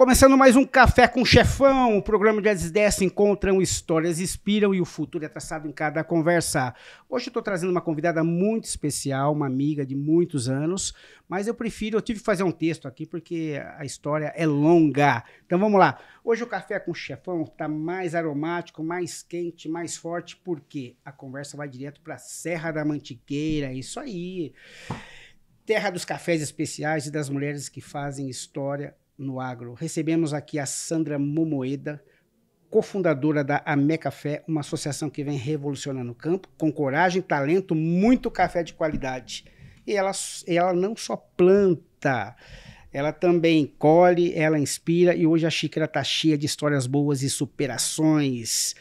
Começando mais um Café com Chefão, o programa de às 10 se encontram, histórias inspiram e o futuro é traçado em cada conversa. Hoje eu estou trazendo uma convidada muito especial, uma amiga de muitos anos, mas eu tive que fazer um texto aqui porque a história é longa. Então vamos lá. Hoje o Café com Chefão está mais aromático, mais quente, mais forte, porque a conversa vai direto para a Serra da Mantiqueira, isso aí. Terra dos cafés especiais e das mulheres que fazem história no agro. Recebemos aqui a Sandra Momoeda, cofundadora da Amé Café, uma associação que vem revolucionando o campo, com coragem, talento, muito café de qualidade. E ela não só planta, ela também colhe, ela inspira, e hoje a xícara está cheia de histórias boas e superações.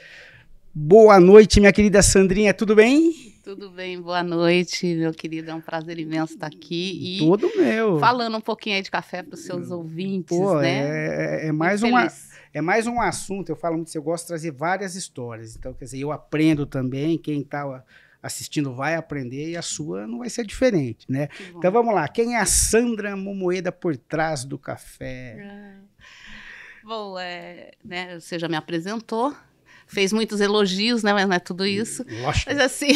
Boa noite, minha querida Sandrinha, tudo bem? Tudo bem, boa noite, meu querido. É um prazer imenso estar aqui. Todo meu. Falando um pouquinho aí de café para os seus ouvintes, né? É mais um assunto, eu falo muito, eu gosto de trazer várias histórias. Então, quer dizer, eu aprendo também, quem está assistindo vai aprender e a sua não vai ser diferente, né? Então, vamos lá. Quem é a Sandra Momoeda por trás do café? Bom, né, você já me apresentou. Fez muitos elogios, né? Mas não é tudo isso. Lógico. Mas assim,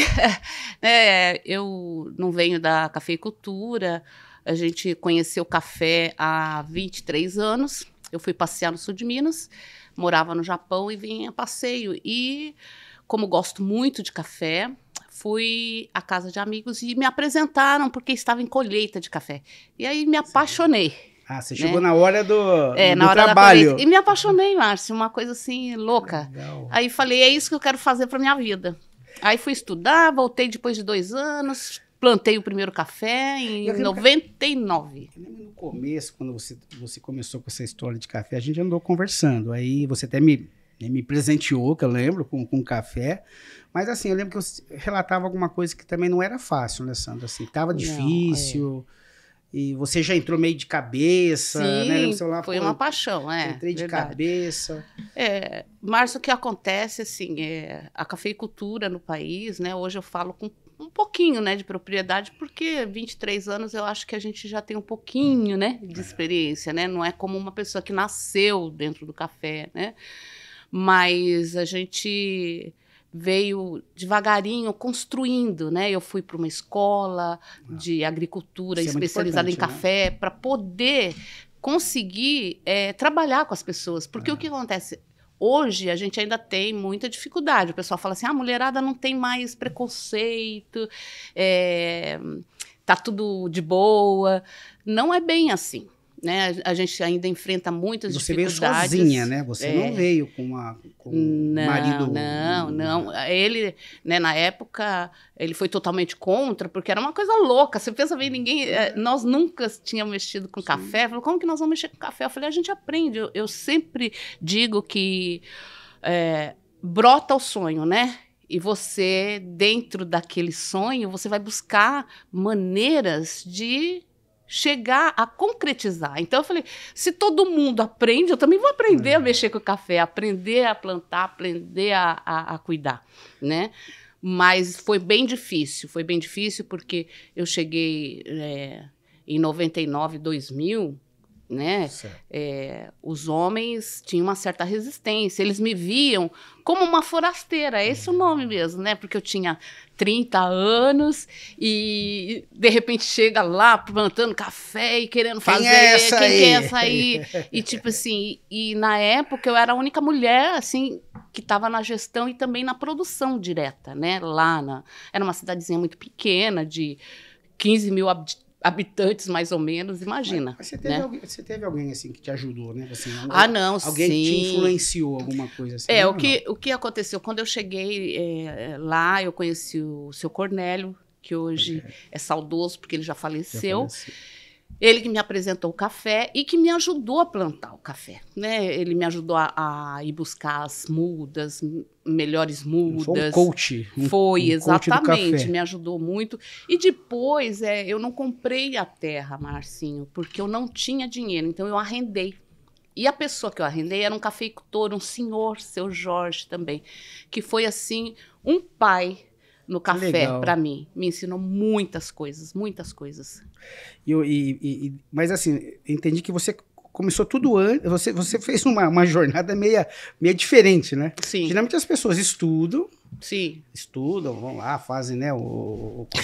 eu não venho da cafeicultura. A gente conheceu o café há 23 anos. Eu fui passear no sul de Minas, morava no Japão e vinha a passeio. E, como gosto muito de café, fui à casa de amigos e me apresentaram porque estava em colheita de café. E aí me apaixonei. Ah, você chegou na hora do na hora trabalho. Da e me apaixonei, Márcio, uma coisa assim, louca. Legal. Aí falei, é isso que eu quero fazer para minha vida. Aí fui estudar, voltei depois de 2 anos, plantei o primeiro café em 99. No começo, quando você começou com essa história de café, a gente andou conversando. Aí você até me presenteou, que eu lembro, com café. Mas assim, eu lembro que você relatava alguma coisa que também não era fácil, né, Sandra? Assim, tava difícil... E você já entrou meio de cabeça, sim, né? Celular, foi uma paixão, Entrei de cabeça. Márcio, o que acontece, assim, a cafeicultura no país, né? Hoje eu falo com um pouquinho, né, de propriedade, porque 23 anos eu acho que a gente já tem um pouquinho, né, de experiência, né? Não é como uma pessoa que nasceu dentro do café, né? Mas a gente veio devagarinho construindo, né? Eu fui para uma escola de agricultura especializada em café, né? Para poder conseguir trabalhar com as pessoas. Porque o que acontece? Hoje a gente ainda tem muita dificuldade. O pessoal fala assim, a mulherada não tem mais preconceito, tá tudo de boa. Não é bem assim. Né? A gente ainda enfrenta muitas dificuldades. Você veio sozinha, né? Você não veio com um marido... Não. Ele, né, na época, ele foi totalmente contra, porque era uma coisa louca. Você pensa bem, nós nunca tínhamos mexido com café. Falou, como que nós vamos mexer com café? Eu falei, a gente aprende. Eu sempre digo que brota o sonho, né? E você, dentro daquele sonho, você vai buscar maneiras de chegar a concretizar. Então eu falei, se todo mundo aprende, eu também vou aprender a mexer com o café, aprender a plantar, aprender a cuidar, né? Mas foi bem difícil porque eu cheguei em 99, 2000, né? Os homens tinham uma certa resistência, eles me viam como uma forasteira, esse é o nome mesmo, né? Porque eu tinha 30 anos e de repente chega lá plantando café e querendo fazer, quem é essa aí? E tipo assim, e na época eu era a única mulher assim que estava na gestão e também na produção direta, né? Era uma cidadezinha muito pequena de 15 mil habitantes, mais ou menos, imagina. Mas você teve alguém assim que te ajudou, né? Assim, não, alguém sim. te influenciou, alguma coisa assim? O que aconteceu? Quando eu cheguei lá, eu conheci o seu Cornélio, que hoje é saudoso, porque ele já faleceu. Ele que me apresentou o café e que me ajudou a plantar o café, né? Ele me ajudou a ir buscar as mudas, melhores mudas. Foi um coach. Foi, exatamente, me ajudou muito. E depois, eu não comprei a terra, Marcinho, porque eu não tinha dinheiro, então eu arrendei. E a pessoa que eu arrendei era um cafeicultor, um senhor, seu Jorge também, que foi, assim, um pai no café para mim. Me ensinou muitas coisas, muitas coisas. Mas assim, entendi que você começou tudo antes. Você fez uma jornada meia diferente, né? Sim. Geralmente as pessoas estudam, vão lá, fazem, né?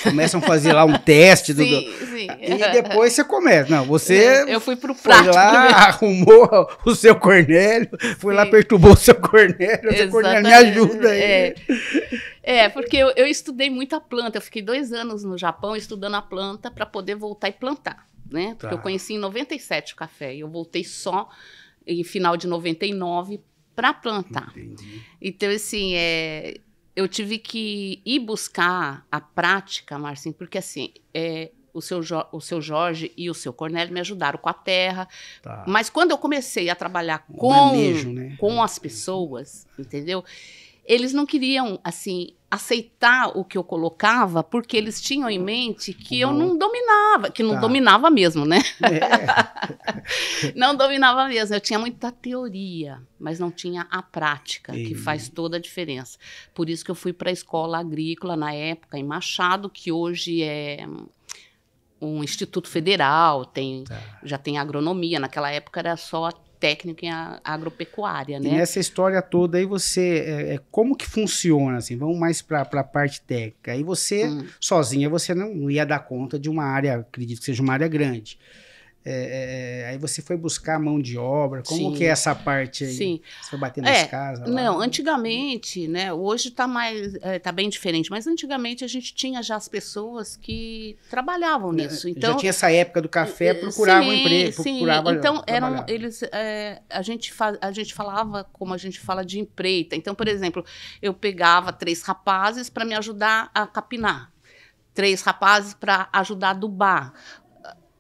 Começam a fazer lá um teste. Sim. E depois você começa. Não, você eu fui pro prático foi lá, primeiro. Arrumou o seu Cornélio, foi lá, perturbou o seu Cornélio. O seu Cornélio me ajuda aí. Porque eu estudei muito a planta. Eu fiquei 2 anos no Japão estudando a planta para poder voltar e plantar, né? Porque eu conheci em 97 o café e eu voltei só em final de 99 para plantar. Entendi. Então, assim, eu tive que ir buscar a prática, Marcinho, porque assim, o seu Jorge e o seu Cornélio me ajudaram com a terra. Tá. Mas quando eu comecei a trabalhar manejo, né? com as pessoas, entendeu? Eles não queriam, assim, aceitar o que eu colocava, porque eles tinham em mente que eu não dominava, que não dominava mesmo, né? Não dominava mesmo. Eu tinha muita teoria, mas não tinha a prática, que faz toda a diferença. Por isso que eu fui para a escola agrícola, na época, em Machado, que hoje é um instituto federal, já tem agronomia. Naquela época era só técnica em agropecuária, né? E nessa história toda aí você, como que funciona, assim, vamos mais para a parte técnica, aí você, sozinha, você não ia dar conta de uma área, acredito que seja uma área grande. Aí você foi buscar mão de obra, como que é essa parte aí? Sim. Você foi bater nas casas? Não, antigamente, né, hoje tá bem diferente, mas antigamente a gente tinha já as pessoas que trabalhavam nisso. Então, já tinha essa época do café, procuravam emprego, procuravam então a gente falava como a gente fala de empreita. Então, por exemplo, eu pegava 3 rapazes para me ajudar a capinar, 3 rapazes para ajudar a adubar.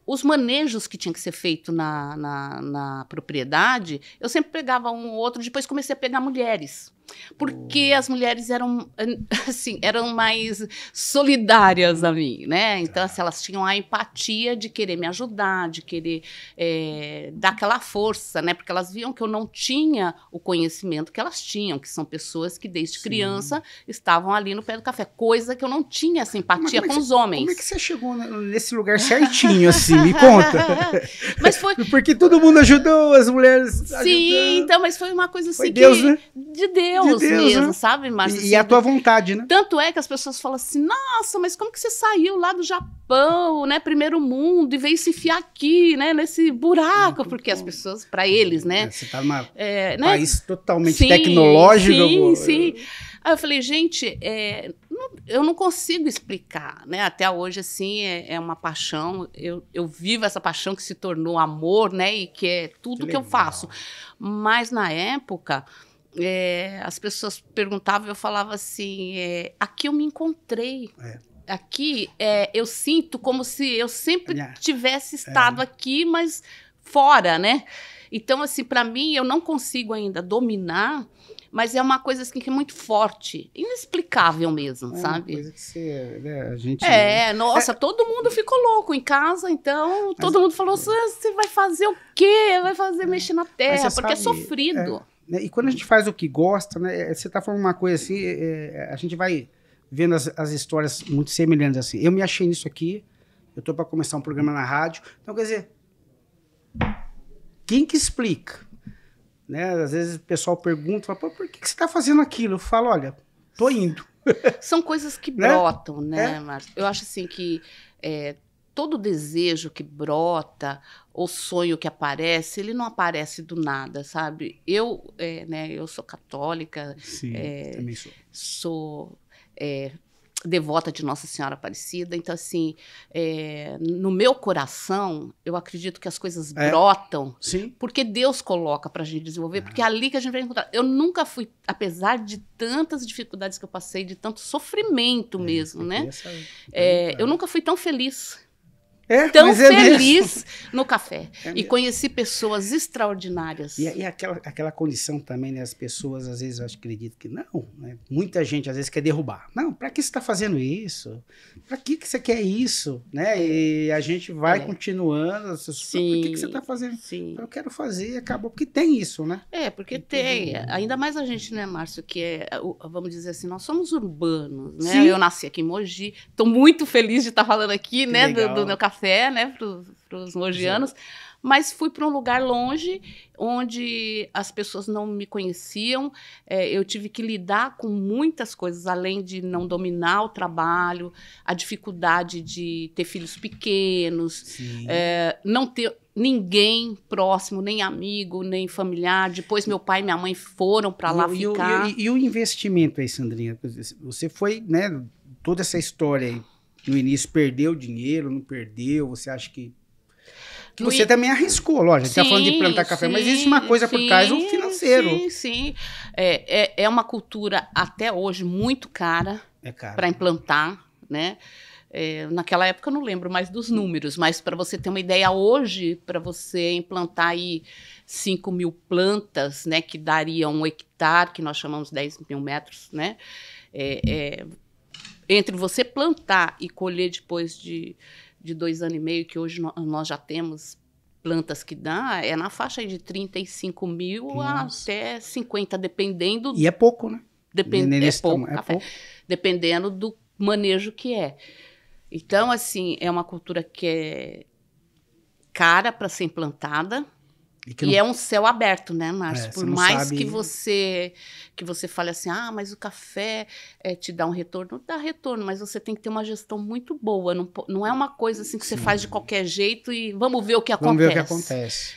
Os manejos que tinham que ser feito na propriedade, eu sempre pegava um ou outro, depois comecei a pegar mulheres. Porque as mulheres eram mais solidárias a mim, né? Então, assim, elas tinham a empatia de querer me ajudar, de querer dar aquela força, né? Porque elas viam que eu não tinha o conhecimento que elas tinham, que são pessoas que desde criança estavam ali no pé do café, coisa que eu não tinha essa empatia com os homens. Como é que você chegou nesse lugar certinho, assim? Me conta. Mas foi... Porque todo mundo ajudou, as mulheres Sim, então, mas foi uma coisa assim foi Deus, né? De Deus mesmo, né? Sabe, Márcia? E a tua vontade, né? Tanto é que as pessoas falam assim, nossa, mas como que você saiu lá do Japão, né, primeiro mundo, e veio se enfiar aqui, né, nesse buraco? Porque as pessoas, para eles, né? Você tá num país totalmente Sim, tecnológico. sim. Aí eu falei, gente, eu não consigo explicar, né? Até hoje, assim, é uma paixão. Eu vivo essa paixão que se tornou amor, né? E que é tudo que eu faço. Mas, na época... as pessoas perguntavam, eu falava assim, aqui eu me encontrei, aqui eu sinto como se eu sempre tivesse estado aqui, mas fora, né? Então, assim, para mim, eu não consigo ainda dominar, mas é uma coisa assim, que é muito forte, inexplicável mesmo, sabe? Uma coisa que a gente... nossa, todo mundo ficou louco em casa, então todo mundo falou, você vai fazer o quê? Vai fazer mexer na terra, porque é sofrido. E quando a gente faz o que gosta, né, você está falando uma coisa assim, a gente vai vendo as histórias muito semelhantes assim. Eu me achei nisso aqui, eu estou para começar um programa na rádio, então quer dizer, quem que explica? Né? Às vezes o pessoal pergunta, fala, por que você está fazendo aquilo? Eu falo, olha, tô indo. São coisas que brotam, né, Márcia? Eu acho assim que todo desejo que brota, ou sonho que aparece, ele não aparece do nada, sabe? Eu sou católica, sim, também sou devota de Nossa Senhora Aparecida, então, assim, no meu coração, eu acredito que as coisas brotam, porque Deus coloca pra gente desenvolver, porque é ali que a gente vai encontrar. Eu nunca fui, apesar de tantas dificuldades que eu passei, de tanto sofrimento mesmo, né? Eu nunca fui tão feliz. Tão feliz no café. E conheci pessoas extraordinárias. E aquela condição também, né? As pessoas, às vezes, eu acredito que não. Né? Muita gente, às vezes, quer derrubar. Não, para que você está fazendo isso? Para que você quer isso? Né? E a gente vai continuando. Sim, por que você está fazendo? Sim. Eu quero fazer e acabou. Porque tem isso, né? Porque tem. Ainda mais a gente, né, Márcio, que vamos dizer assim, nós somos urbanos, né? Sim. Eu nasci aqui em Mogi. Estou muito feliz de estar falando aqui, né, do meu café, né, para os mogianos, mas fui para um lugar longe, onde as pessoas não me conheciam. Eu tive que lidar com muitas coisas, além de não dominar o trabalho, a dificuldade de ter filhos pequenos, não ter ninguém próximo, nem amigo, nem familiar. Depois meu pai e minha mãe foram para lá ficar. E o investimento aí, Sandrinha? Você foi, né, toda essa história aí, no início perdeu dinheiro, não perdeu? Você acha que você também arriscou, lógico, a gente está falando de plantar café, mas existe uma coisa por trás, o financeiro. Sim. É uma cultura até hoje muito cara para implantar, né? Naquela época eu não lembro mais dos números, mas para você ter uma ideia, hoje, para você implantar aí 5.000 plantas, né, que daria 1 hectare, que nós chamamos 10.000 metros, né? Entre você plantar e colher depois de 2 anos e meio, que hoje nós já temos plantas que dá, na faixa aí de 35.000 até 50, dependendo... E é pouco, né? É pouco, dependendo do manejo que é. Então, assim, é uma cultura que é cara para ser implantada e é um céu aberto, né, Márcio? Por mais que você fale assim, mas o café te dá um retorno, dá retorno, mas você tem que ter uma gestão muito boa, não é uma coisa assim que você faz de qualquer jeito e vamos ver o que acontece. Vamos ver o que acontece.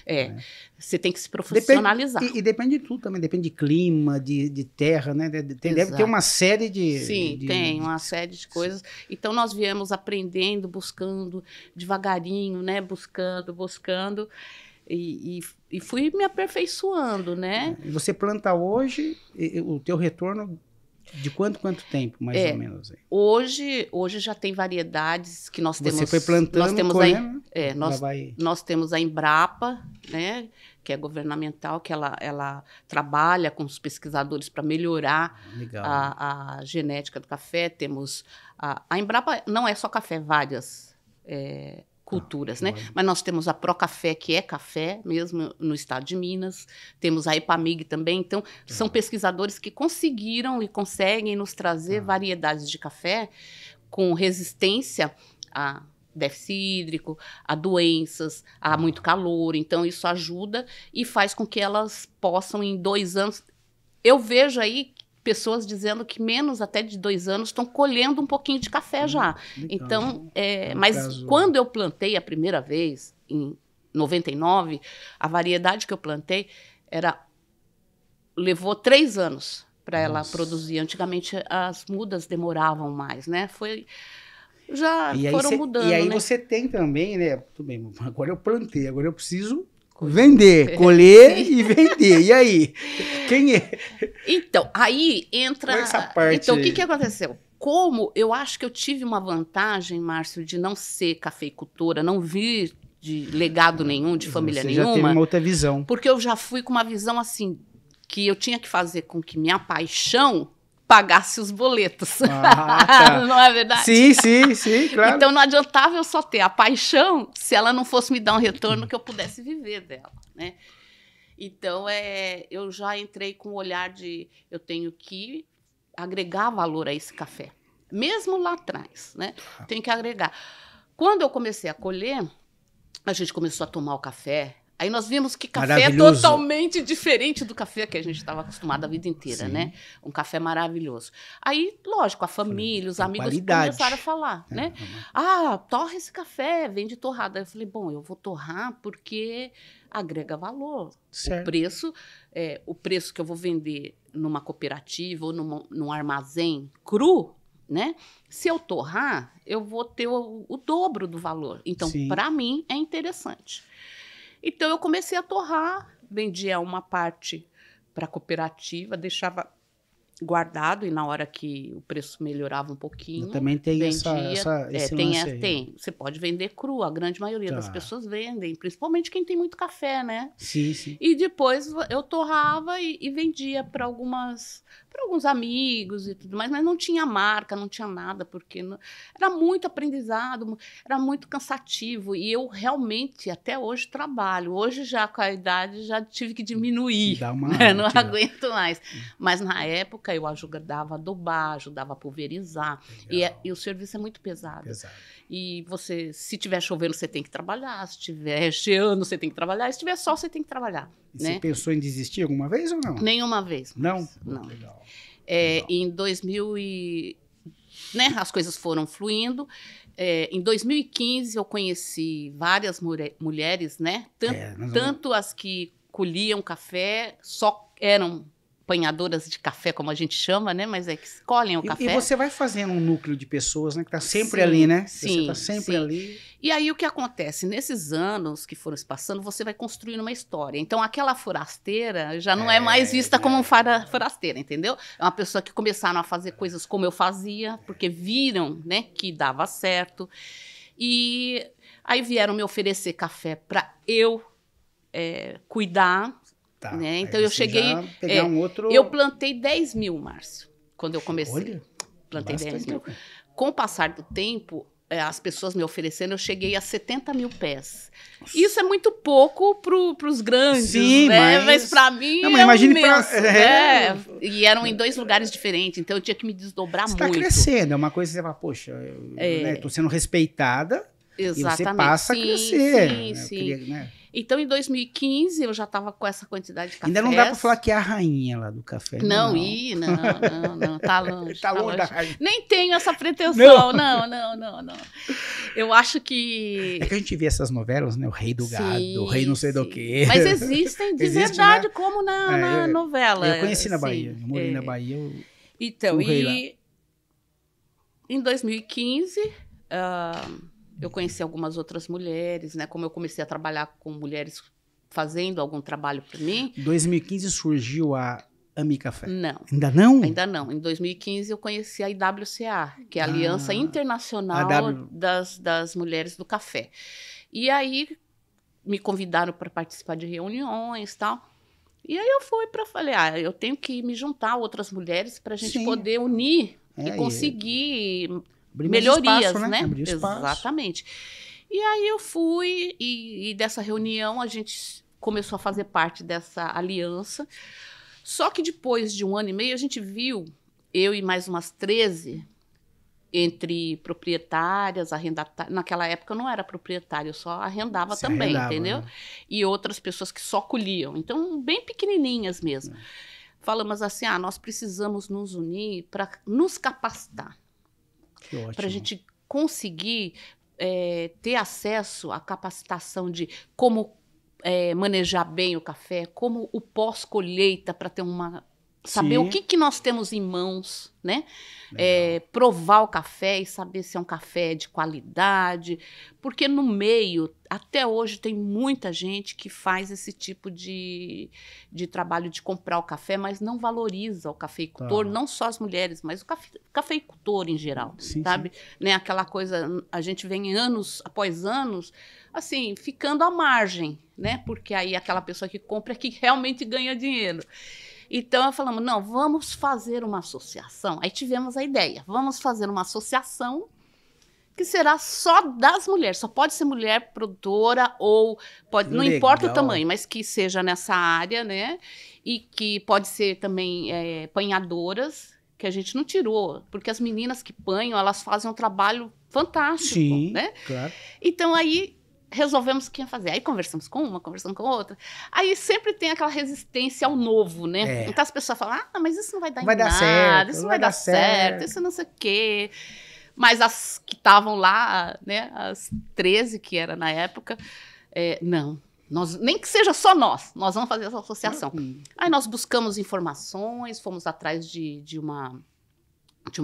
Você tem que se profissionalizar. E depende de tudo também, depende de clima, de terra, né? Deve ter uma série de... Sim, tem uma série de coisas. Então, nós viemos aprendendo, buscando, devagarinho, né? Buscando. E fui me aperfeiçoando, né? E você planta hoje, o teu retorno de quanto tempo, mais ou menos? Aí? Hoje já tem variedades que nós temos... Você foi plantando, nós temos a Embrapa, né, que é governamental, que ela trabalha com os pesquisadores para melhorar a genética do café. Temos a Embrapa não é só café, várias culturas, né? Mas nós temos a Procafé, que é café mesmo no estado de Minas, temos a Epamig também. Então, são pesquisadores que conseguiram e conseguem nos trazer variedades de café com resistência a déficit hídrico, a doenças, a muito calor. Então, isso ajuda e faz com que elas possam, em 2 anos... Eu vejo aí pessoas dizendo que menos até de 2 anos estão colhendo um pouquinho de café já. Então, mas quando eu plantei a primeira vez, em 99, a variedade que eu plantei levou 3 anos para ela produzir. Antigamente, as mudas demoravam mais, né? Foram mudando, E aí né? você tem também, né? Tudo bem, agora eu plantei, agora eu preciso... vender, colher e vender. E aí? Quem é? Então, aí entra... essa parte então, o que aconteceu? Como eu acho que eu tive uma vantagem, Márcio, de não ser cafeicultora, não vir de legado nenhum, de família nenhuma. Você já teve uma outra visão. Porque eu já fui com uma visão assim, que eu tinha que fazer com que minha paixão pagasse os boletos. Não é verdade? Sim, claro. Então não adiantava eu só ter a paixão se ela não fosse me dar um retorno que eu pudesse viver dela, né? Então eu já entrei com o olhar de eu tenho que agregar valor a esse café, mesmo lá atrás, né? Tenho que agregar. Quando eu comecei a colher, a gente começou a tomar o café. Aí nós vimos que café é totalmente diferente do café que a gente estava acostumado a vida inteira, né? Um café maravilhoso. Aí, lógico, a família, os amigos começaram a falar, né? Torra esse café, vende torrado. Aí eu falei, bom, eu vou torrar porque agrega valor. Certo. O preço que eu vou vender numa cooperativa ou num armazém cru, né? Se eu torrar, eu vou ter o dobro do valor. Então, para mim, é interessante. Então, eu comecei a torrar, vendia uma parte para a cooperativa, deixava guardado e na hora que o preço melhorava um pouquinho, também tem vendia. esse lance tem. Você pode vender cru, a grande maioria das pessoas vendem, principalmente quem tem muito café, né? Sim. E depois eu torrava e vendia para algumas para alguns amigos e tudo mais, mas não tinha marca, não tinha nada, porque era muito aprendizado, era muito cansativo. E eu realmente, até hoje, trabalho. Hoje, já com a idade, já tive que diminuir. Dá uma Não aguento mais. Mas na época, eu ajudava a adubar, ajudava a pulverizar. E o serviço é muito pesado. E você, se tiver chovendo, você tem que trabalhar. Se tiver geando, você tem que trabalhar. Se tiver sol, você tem que trabalhar. E né? Você pensou em desistir alguma vez ou não? Nenhuma vez. Não? Não. Legal. Em 2000 né, as coisas foram fluindo. Em 2015, eu conheci várias mulheres, né? Tanto as que colhiam café, só eram apanhadoras de café, como a gente chama, né? Mas é que escolhem o café. E você vai fazendo um núcleo de pessoas, né? Que tá sempre ali, né? Sim, você tá sempre ali. E aí, o que acontece? Nesses anos que foram se passando, você vai construindo uma história. Então, aquela forasteira já não é mais vista como forasteira, entendeu? É uma pessoa que começaram a fazer coisas como eu fazia, porque viram, né, que dava certo. E aí vieram me oferecer café para eu cuidar. Tá. Né? Então, eu cheguei... Eu plantei 10 mil, Márcio, quando eu comecei. Olha, plantei 10 mil. Com o passar do tempo, as pessoas me oferecendo, eu cheguei a 70 mil pés. Isso é muito pouco para os grandes, sim, né? Mas para mim imenso. E eram em 2 lugares diferentes, então eu tinha que me desdobrar muito. Você está crescendo, é uma coisa que você fala, poxa, estou sendo respeitada. Exatamente. E você passa a crescer. Sim. Né? Então, em 2015, eu já estava com essa quantidade de café. Ainda não dá para falar que é a rainha lá do café. Não, tá longe. Tá longe da rainha. Nem tenho essa pretensão, não. Eu acho que... É que a gente vê essas novelas, né? O rei do gado, o rei não sei do quê. Mas existem de verdade, né? Como na novela. Eu conheci na Bahia, eu morei na Bahia. Então, em 2015... eu conheci algumas outras mulheres, né? Como eu comecei a trabalhar com mulheres fazendo algum trabalho para mim. Em 2015 surgiu a Ami Café? Não. Ainda não? Ainda não. Em 2015 eu conheci a IWCA, que é a Aliança Internacional das Mulheres do Café. E aí me convidaram para participar de reuniões e tal. E aí eu falei, eu tenho que me juntar a outras mulheres para a gente poder unir e conseguir... melhorias, espaço, né? Exatamente. E aí eu fui, e dessa reunião a gente começou a fazer parte dessa aliança. Só que depois de 1 ano e meio, a gente viu, eu e mais umas 13, entre proprietárias, arrendatárias. Naquela época eu não era proprietária, eu só arrendava também, entendeu? Né? E outras pessoas que só colhiam. Então, bem pequenininhas mesmo. Falamos assim, nós precisamos nos unir para nos capacitar. Para a gente conseguir ter acesso à capacitação de como manejar bem o café, como o pós-colheita, para ter saber o que nós temos em mãos, né? Provar o café e saber se é um café de qualidade, porque no meio, até hoje, tem muita gente que faz esse tipo de trabalho de comprar o café, mas não valoriza o cafeicultor, não só as mulheres, mas o cafeicultor em geral, sabe? Né? Aquela coisa, a gente vem anos após anos, assim, ficando à margem, né? Porque aí aquela pessoa que compra é que realmente ganha dinheiro. Então, falamos, não, vamos fazer uma associação. Aí tivemos a ideia, vamos fazer uma associação que será só das mulheres. Só pode ser mulher produtora ou pode, não importa o tamanho, mas que seja nessa área, né? E que pode ser também panhadoras, que a gente não tirou, porque as meninas que panham, elas fazem um trabalho fantástico, né? Claro. Então, aí... resolvemos o que ia fazer. Aí conversamos com uma, conversamos com outra. Aí sempre tem aquela resistência ao novo, né? Então as pessoas falam, mas isso não vai dar em nada, isso não vai dar certo, isso não sei o quê. Mas as que estavam lá, né, as 13 que era na época, não, nem que seja só nós vamos fazer essa associação. Aí nós buscamos informações, fomos atrás de uma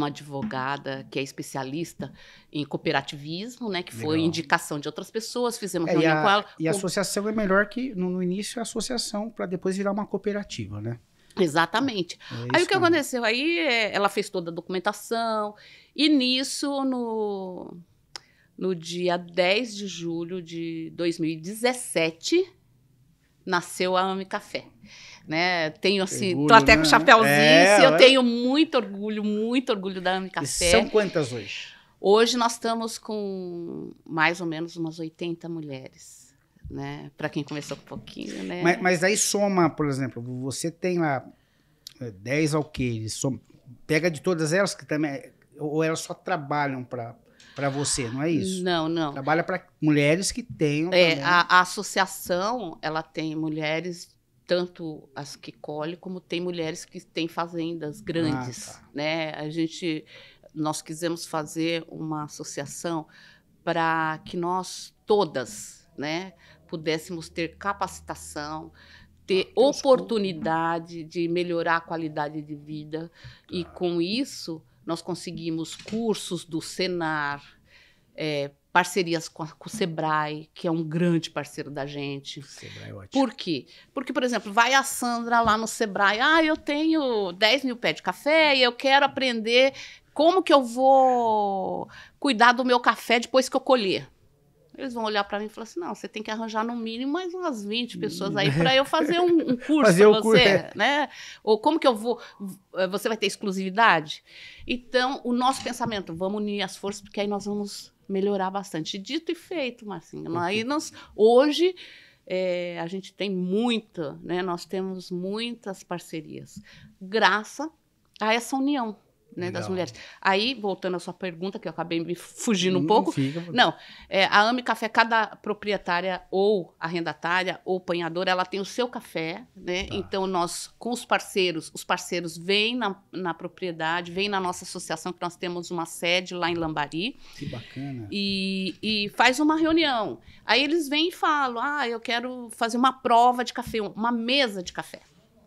advogada que é especialista em cooperativismo, né, que foi indicação de outras pessoas, fizemos reunião com ela. E a associação é melhor que, no início, a associação, para depois virar uma cooperativa, né? Exatamente. Aí o que aconteceu? Aí ela fez toda a documentação, e nisso, no dia 10 de julho de 2017, nasceu a Ame Café. Né? Tenho assim, Orgulho, tô até com o né? chapéuzinho, eu tenho muito orgulho da Ame E Café. são quantas hoje? Hoje nós estamos com mais ou menos umas 80 mulheres, né? Para quem começou com um pouquinho, né? Mas aí soma, por exemplo, você tem lá 10 alqueires, pega de todas elas que também, ou elas só trabalham para você, não é isso? Não. Trabalha para mulheres que tenham também. A associação, ela tem mulheres, tanto as que colhem, como tem mulheres que têm fazendas grandes, tá. né? Nós quisemos fazer uma associação para que nós todas, né, pudéssemos ter capacitação, ter oportunidade de melhorar a qualidade de vida. E com isso nós conseguimos cursos do Senar, parcerias com o Sebrae, que é um grande parceiro da gente. Sebrae é ótimo. Por quê? Porque, por exemplo, vai a Sandra lá no Sebrae, eu tenho 10 mil pés de café e eu quero aprender como que eu vou cuidar do meu café depois que eu colher. Eles vão olhar para mim e falar assim, não, você tem que arranjar no mínimo mais umas 20 pessoas aí para eu fazer um curso para você, né? Ou como que eu vou... Você vai ter exclusividade? Então, o nosso pensamento, vamos unir as forças, porque aí nós vamos melhorar bastante. Dito e feito, Marcinho. Aí hoje, a gente tem né? Nós temos muitas parcerias, graças a essa união, né, das mulheres. Aí, voltando à sua pergunta, que eu acabei me fugindo um pouco. Não, a Ame Café, cada proprietária ou arrendatária ou apanhadora, ela tem o seu café, né? Tá. Então, nós, com os parceiros vêm na propriedade, vêm na nossa associação, que nós temos uma sede lá em Lambari. Que bacana. E faz uma reunião. Aí eles vêm e falam, eu quero fazer uma prova de café, uma mesa de café.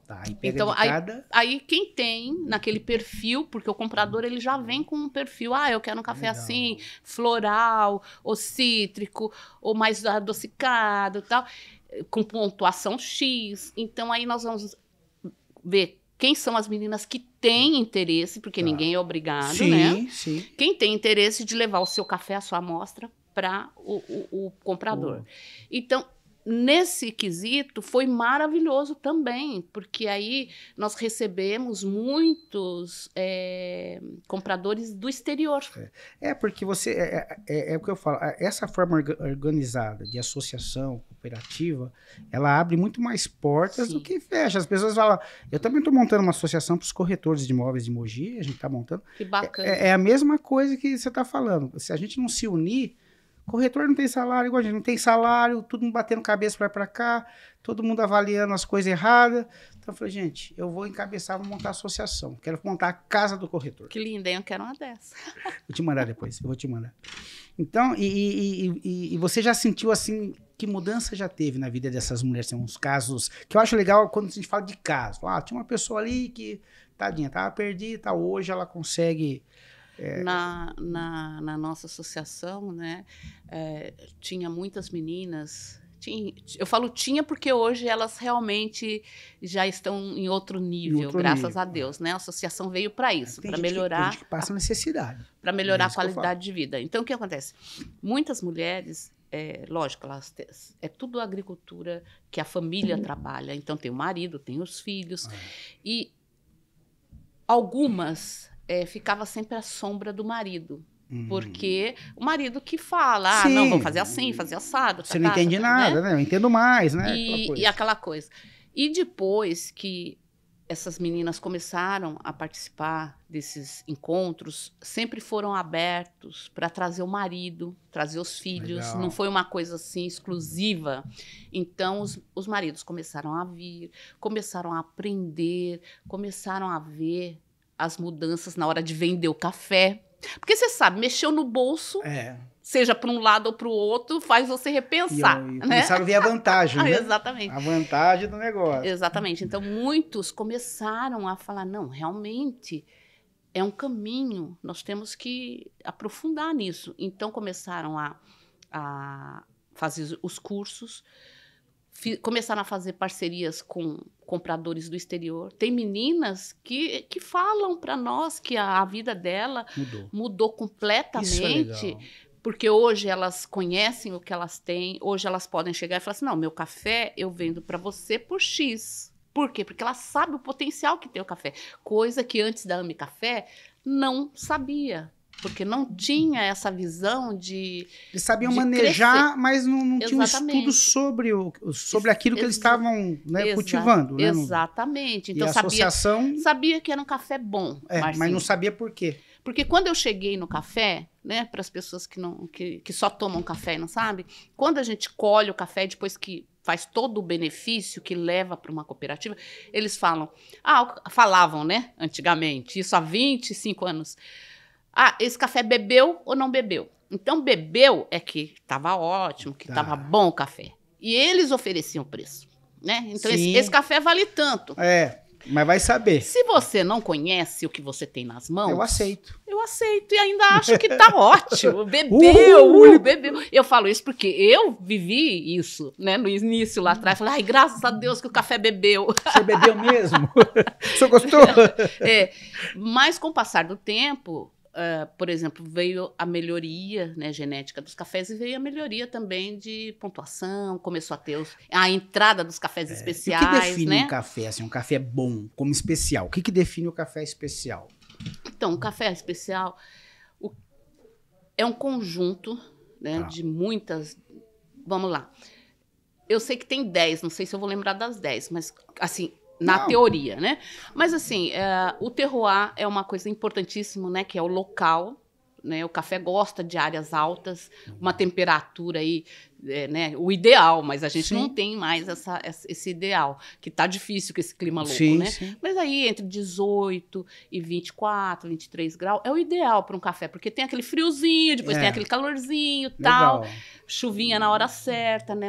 Tá, aí pega então, de cada... aí quem tem naquele perfil, porque o comprador ele já vem com um perfil, eu quero um café assim, floral, ou cítrico, ou mais adocicado, tal, com pontuação X. Então, aí nós vamos ver quem são as meninas que têm interesse, porque ninguém é obrigado, né? Sim. Quem tem interesse de levar o seu café, a sua amostra, para o comprador. Então, nesse quesito, foi maravilhoso também, porque aí nós recebemos muitos compradores do exterior. Porque você... É o que eu falo, essa forma organizada de associação cooperativa, ela abre muito mais portas do que fecha. As pessoas falam... Eu também estou montando uma associação para os corretores de imóveis de Mogi, a gente está montando. Que bacana. É a mesma coisa que você está falando. Se a gente não se unir... Corretor não tem salário, igual a gente não tem salário, todo mundo batendo cabeça para cá, todo mundo avaliando as coisas erradas. Então eu falei, gente, eu vou encabeçar, vou montar a associação. Quero montar a casa do corretor. Que linda, hein? Eu quero uma dessa. Vou te mandar depois, eu vou te mandar. Então, e você já sentiu assim, que mudança já teve na vida dessas mulheres? Tem uns casos, que eu acho legal quando a gente fala de caso. Tinha uma pessoa ali que, tadinha, tava perdida, hoje ela consegue... Na nossa associação, né, tinha muitas meninas. Eu falo tinha porque hoje elas realmente já estão em outro nível, graças a Deus, né? A associação veio para isso, para melhorar. Tem gente que passa necessidade. Para melhorar a qualidade de vida. Então, o que acontece? Muitas mulheres, lógico, é tudo agricultura que a família trabalha. Então, tem o marido, tem os filhos. E algumas... ficava sempre à sombra do marido. Porque o marido que fala, não, vamos fazer assim, fazer assado. Você não entende nada, né? Eu entendo mais, né? E aquela coisa. E depois que essas meninas começaram a participar desses encontros, sempre foram abertos para trazer o marido, trazer os filhos. Legal. Não foi uma coisa assim exclusiva. Então, os maridos começaram a vir, começaram a aprender, começaram a ver as mudanças na hora de vender o café. Porque você sabe, mexeu no bolso, seja para um lado ou para o outro, faz você repensar. E começaram a ver a vantagem, né? Exatamente. A vantagem do negócio. Exatamente. Então, muitos começaram a falar, não, realmente é um caminho, nós temos que aprofundar nisso. Então, começaram a fazer os cursos, começaram a fazer parcerias com compradores do exterior. Tem meninas que falam para nós que a vida dela mudou completamente Porque hoje elas conhecem o que elas têm, hoje elas podem chegar e falar assim, não, meu café eu vendo para você por X. Por quê? Porque ela sabe o potencial que tem o café. Coisa que antes da Ami Café não sabia. Porque não tinha essa visão de Eles sabiam de manejar, crescer. mas não tinha um Exatamente. estudo sobre aquilo que eles estavam, né, cultivando. Né? Exatamente. E Então a associação... sabia que era um café bom. mas não sabia por quê. Porque quando eu cheguei no café, né, para as pessoas que só tomam café e não sabem, quando a gente colhe o café, depois que faz todo o benefício que leva para uma cooperativa, eles falavam, né, antigamente, isso há 25 anos, esse café bebeu ou não bebeu? Então, bebeu é que estava ótimo, que estava bom o café. E eles ofereciam preço, né? Então, esse café vale tanto. Mas vai saber. Se você não conhece o que você tem nas mãos... Eu aceito. Eu aceito e ainda acho que tá ótimo. Bebeu. Eu falo isso porque eu vivi isso, né? No início lá atrás. Falei, ai, graças a Deus que o café bebeu. Você bebeu mesmo? Você gostou? Mas com o passar do tempo... por exemplo, veio a melhoria, né, genética dos cafés e veio a melhoria também de pontuação, começou a ter a entrada dos cafés especiais. O que define né? um café, assim, um café bom, como especial? O que define o café especial? Então, o café especial é um conjunto, né, de muitas... Vamos lá. Eu sei que tem 10, não sei se eu vou lembrar das 10, mas, assim... Na teoria, né? Mas, assim, o terroir é uma coisa importantíssima, né? Que é o local, né? O café gosta de áreas altas, uma temperatura aí, né? O ideal, mas a gente não tem mais esse ideal, que tá difícil com esse clima louco, né? Sim. Mas aí, entre 18 e 24, 23 graus, é o ideal para um café, porque tem aquele friozinho, depois tem aquele calorzinho e tal, chuvinha na hora certa, né?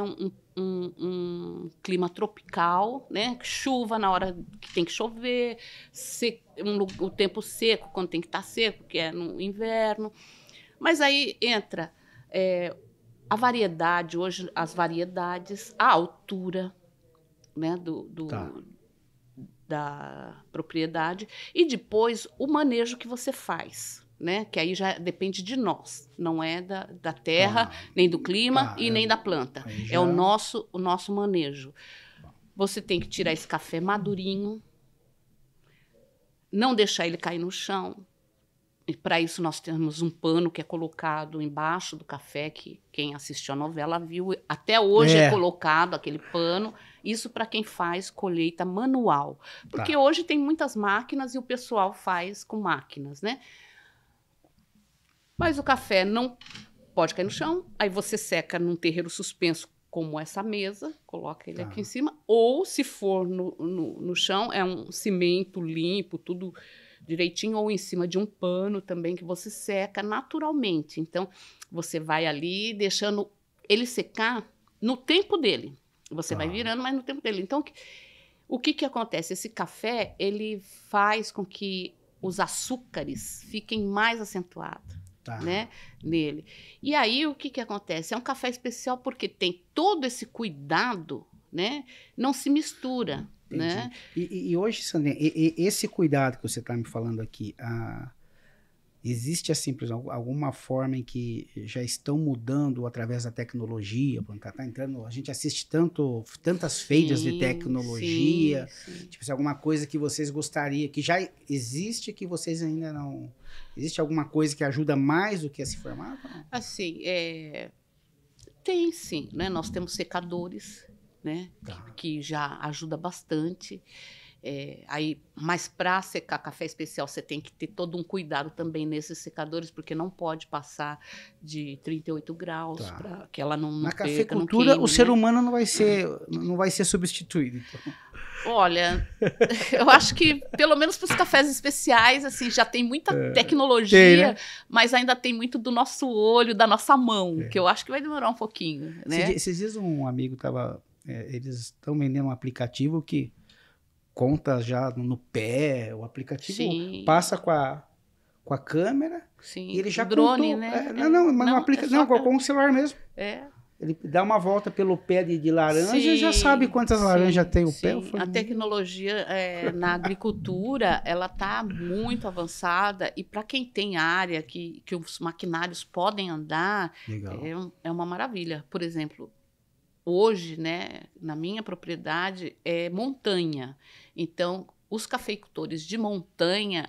Um clima tropical, né? Chuva na hora que tem que chover, o tempo seco quando tem que estar seco, que é no inverno. Mas aí entra a variedade, hoje as variedades, a altura, né? Da propriedade e depois o manejo que você faz. Né? Que aí já depende de nós, não é da terra, nem do clima e nem da planta. É o nosso manejo. Você tem que tirar esse café madurinho, não deixar ele cair no chão. E para isso nós temos um pano que é colocado embaixo do café, que quem assistiu a novela viu. Até hoje é colocado aquele pano. Isso para quem faz colheita manual. Porque hoje tem muitas máquinas e o pessoal faz com máquinas, né? Mas o café não pode cair no chão, aí você seca num terreiro suspenso, como essa mesa, coloca ele aqui em cima, ou se for no chão, é um cimento limpo, tudo direitinho, ou em cima de um pano também, que você seca naturalmente. Então, você vai ali deixando ele secar no tempo dele. Você vai virando, mas no tempo dele. Então, o que acontece? Esse café, ele faz com que os açúcares fiquem mais acentuados. Né, nele. E aí, o que acontece? É um café especial porque tem todo esse cuidado, né? Não se mistura. Né? E hoje, Sandrinha, esse cuidado que você está me falando aqui, existe, assim, por exemplo, alguma forma em que já estão mudando através da tecnologia? Tá entrando, a gente assiste tantas feiras de tecnologia, tipo, alguma coisa que vocês gostariam, que já existe, que vocês ainda não... Existe alguma coisa que ajuda mais do que esse formato? Não? Assim, tem sim, né? Nós temos secadores, né? Que já ajuda bastante. Aí, mas para secar café especial, você tem que ter todo um cuidado também nesses secadores, porque não pode passar de 38 graus, para que ela não Na perca, cafeicultura, não queime, o ser humano não vai ser substituído. Então. Olha, eu acho que, pelo menos para os cafés especiais, assim, já tem muita tecnologia, né? Mas ainda tem muito do nosso olho, da nossa mão, que eu acho que vai demorar um pouquinho. Né? Esses dias um amigo estava... eles estão vendendo um aplicativo que conta já no pé, o aplicativo passa com a câmera e ele já drone, contou. Né? Não, com o celular mesmo. Ele dá uma volta pelo pé de laranja e já sabe quantas laranjas tem o pé. A tecnologia na agricultura, ela está muito avançada e para quem tem área que os maquinários podem andar, é uma maravilha. Por exemplo, hoje, né, na minha propriedade, é montanha. Então, os cafeicultores de montanha,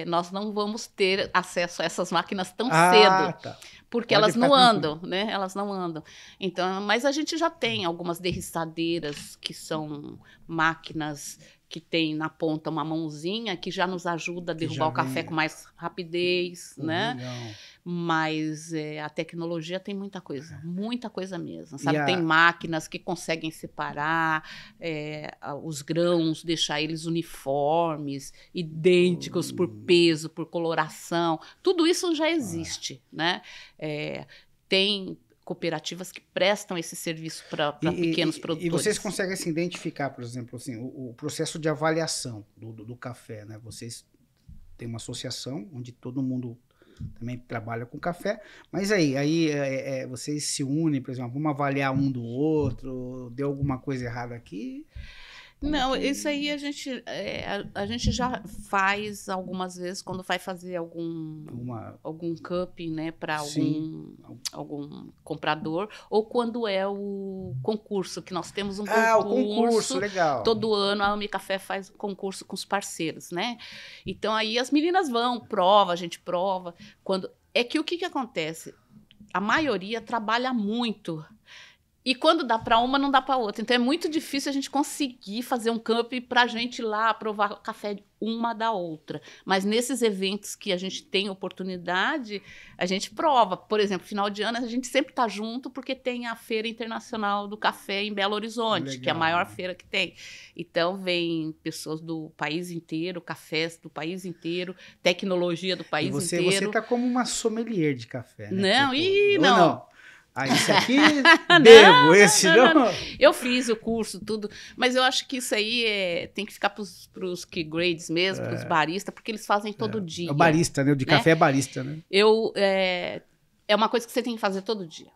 nós não vamos ter acesso a essas máquinas tão cedo. Tá. Porque elas não andam, né? Elas não andam. Então, mas a gente já tem algumas derriçadeiras que são máquinas que tem na ponta uma mãozinha que já nos ajuda a derrubar o café com mais rapidez, né? Legal. Mas a tecnologia tem muita coisa mesmo, sabe? Tem máquinas que conseguem separar os grãos, deixar eles uniformes, idênticos por peso, por coloração. Tudo isso já existe, né? Tem cooperativas que prestam esse serviço para pequenos produtores. E vocês conseguem se identificar, por exemplo, assim, o processo de avaliação do café, né? Vocês têm uma associação onde todo mundo também trabalha com café, mas aí vocês se unem, por exemplo, vamos avaliar um do outro, deu alguma coisa errada aqui? Não, isso aí a gente já faz algumas vezes quando vai fazer algum cup, né, para algum comprador, ou quando é o concurso, que nós temos um concurso. O concurso, legal. Todo ano a AME Café faz um concurso com os parceiros, né? Então aí as meninas vão, a gente prova. O que acontece? A maioria trabalha muito. E quando dá para uma, não dá para outra. Então, é muito difícil a gente conseguir fazer um camp para a gente ir lá provar o café uma da outra. Mas nesses eventos que a gente tem oportunidade, a gente prova. Por exemplo, final de ano, a gente sempre está junto porque tem a Feira Internacional do Café em Belo Horizonte, legal, que é a maior feira que tem. Então, vem pessoas do país inteiro, cafés do país inteiro, tecnologia do país inteiro. Você está como uma sommelier de café, né? Não, não. Esse aqui, devo, esse não. Eu fiz o curso, tudo, mas eu acho que isso aí tem que ficar para os key grades mesmo, para os baristas, porque eles fazem todo dia. É o barista, né? O de café é barista, né? É uma coisa que você tem que fazer todo dia,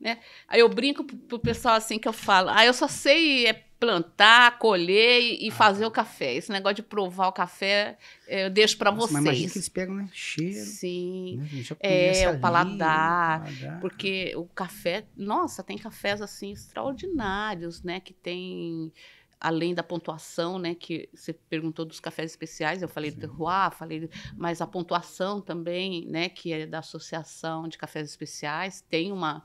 né? Aí eu brinco pro pessoal assim que eu falo, eu só sei plantar, colher e fazer o café. Esse negócio de provar o café, eu deixo para vocês. Mas imagina que eles pegam, né? Cheiro. Sim. Né? O paladar. Porque o café... Nossa, tem cafés, assim, extraordinários, né? Que tem... Além da pontuação, né? Que você perguntou dos cafés especiais, eu falei do terroir, mas a pontuação também, né? Que é da Associação de Cafés Especiais, tem uma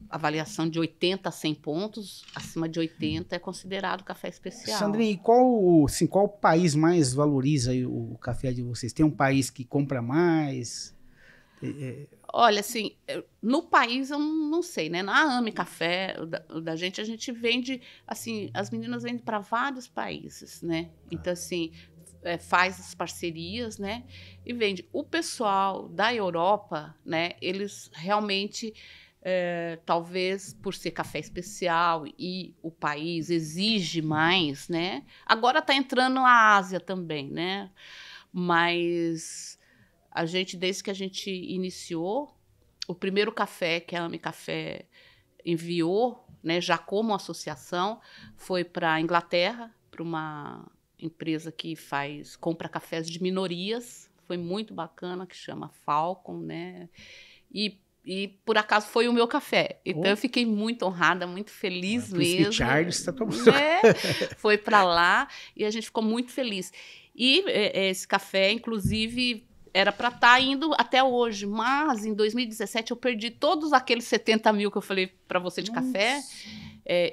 avaliação de 80 a 100 pontos, acima de 80 é considerado café especial. Sandrinha, e qual país mais valoriza o café de vocês? Tem um país que compra mais? Olha, assim, no país eu não sei, né? Na AME Café, da gente, a gente vende, assim, as meninas vendem para vários países, né? Então, assim, faz as parcerias, né? E vende. O pessoal da Europa, né? Eles realmente... talvez por ser café especial e o país exige mais, né? Agora está entrando a Ásia também, né? Mas a gente, desde que a gente iniciou, o primeiro café que a AME Café enviou, né, já como associação, foi para a Inglaterra, para uma empresa que compra cafés de minorias. Foi muito bacana, que chama Falcon, né? E, por acaso, foi o meu café. Então, eu fiquei muito honrada, muito feliz mesmo. Charles está tomando. Foi para lá e a gente ficou muito feliz. E esse café, inclusive, era para estar indo até hoje. Mas, em 2017, eu perdi todos aqueles 70 mil que eu falei para você de café.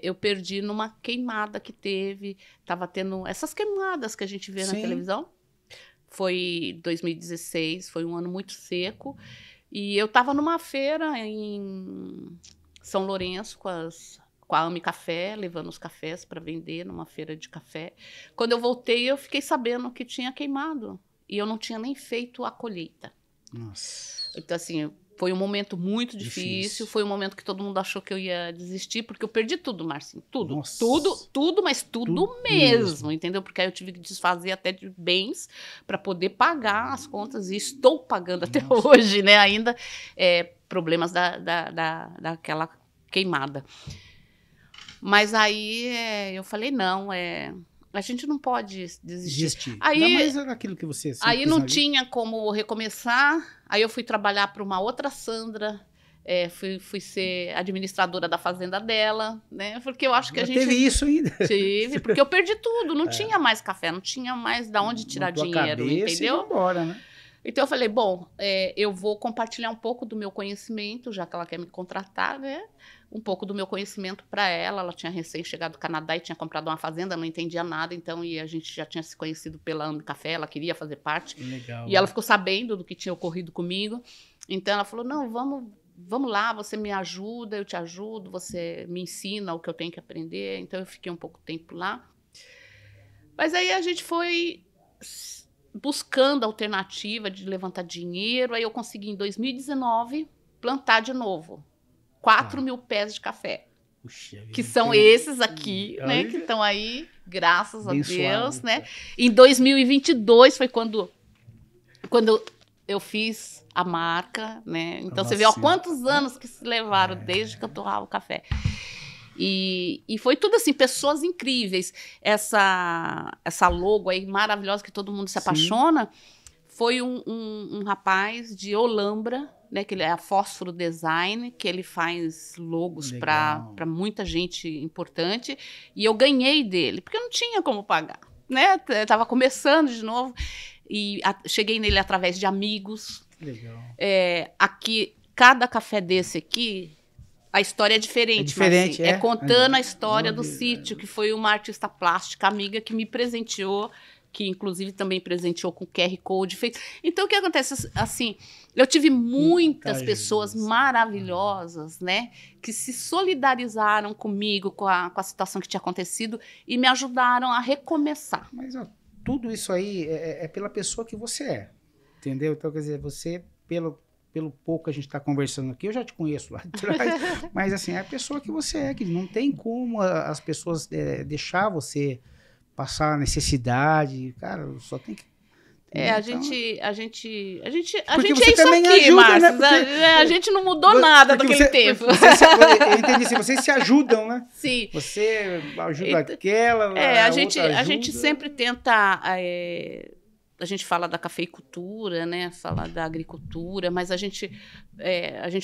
Eu perdi numa queimada que teve. Estava tendo essas queimadas que a gente vê na televisão. Foi 2016, foi um ano muito seco. E eu estava numa feira em São Lourenço com a AME Café, levando os cafés para vender numa feira de café. Quando eu voltei, eu fiquei sabendo que tinha queimado. E eu não tinha nem feito a colheita. Nossa. Então, assim, foi um momento muito difícil. Foi um momento que todo mundo achou que eu ia desistir, porque eu perdi tudo, Marcinho. Tudo. Nossa. Tudo, mas tudo mesmo, entendeu? Porque aí eu tive que desfazer até de bens para poder pagar as contas. E estou pagando até hoje, né? Ainda problemas daquela queimada. Mas aí eu falei, não, a gente não pode desistir. Aí, ainda mais aquilo que você aí não tinha como recomeçar, aí eu fui trabalhar para uma outra Sandra, fui ser administradora da fazenda dela, né? Porque eu acho que a gente... Teve isso ainda? Tive, porque eu perdi tudo, não tinha mais café, não tinha mais de onde tirar dinheiro, entendeu? Embora, né? Então eu falei, bom, eu vou compartilhar um pouco do meu conhecimento, já que ela quer me contratar, né? Um pouco do meu conhecimento para ela. Ela tinha recém-chegado do Canadá e tinha comprado uma fazenda, não entendia nada, então e a gente já tinha se conhecido pela Ambi Café, ela queria fazer parte. Legal. E ela ficou sabendo do que tinha ocorrido comigo. Então ela falou, não, vamos lá, você me ajuda, eu te ajudo, você me ensina o que eu tenho que aprender. Então eu fiquei um pouco tempo lá. Mas aí a gente foi buscando alternativa de levantar dinheiro. Aí eu consegui, em 2019, plantar de novo 4.000 pés de café. Puxa, que são esses aqui, né? Que estão aí, graças a Deus, né? Em 2022 foi quando eu fiz a marca, né? Então você vê quantos anos que se levaram desde que eu torrava o café. E foi tudo assim, pessoas incríveis. Essa logo aí maravilhosa que todo mundo se apaixona, foi um rapaz de Olambra, né, que ele é a Fósforo Design, que ele faz logos para muita gente importante, e eu ganhei dele, porque eu não tinha como pagar, né? Eu estava começando de novo, e cheguei nele através de amigos. Legal. Aqui, cada café desse aqui, a história é diferente, mas, assim, contando a história do sítio, que foi uma artista plástica amiga que me presenteou, que inclusive também presenteou com QR Code. Então, o que acontece? Assim, eu tive muitas pessoas maravilhosas, né, que se solidarizaram comigo, com a situação que tinha acontecido e me ajudaram a recomeçar. Mas tudo isso aí é pela pessoa que você é, entendeu? Então, quer dizer, você, pelo pouco que a gente está conversando aqui, eu já te conheço lá de trás, mas assim, é a pessoa que você é, que não tem como as pessoas deixar você passar necessidade, cara, só tem que... A gente é isso aqui, Márcio, né? A gente não mudou nada daquele tempo. Eu entendi, assim, vocês se ajudam, né? Sim. Você ajuda aquela, a gente sempre tenta... A gente fala da cafeicultura, né? Fala da agricultura, mas a gente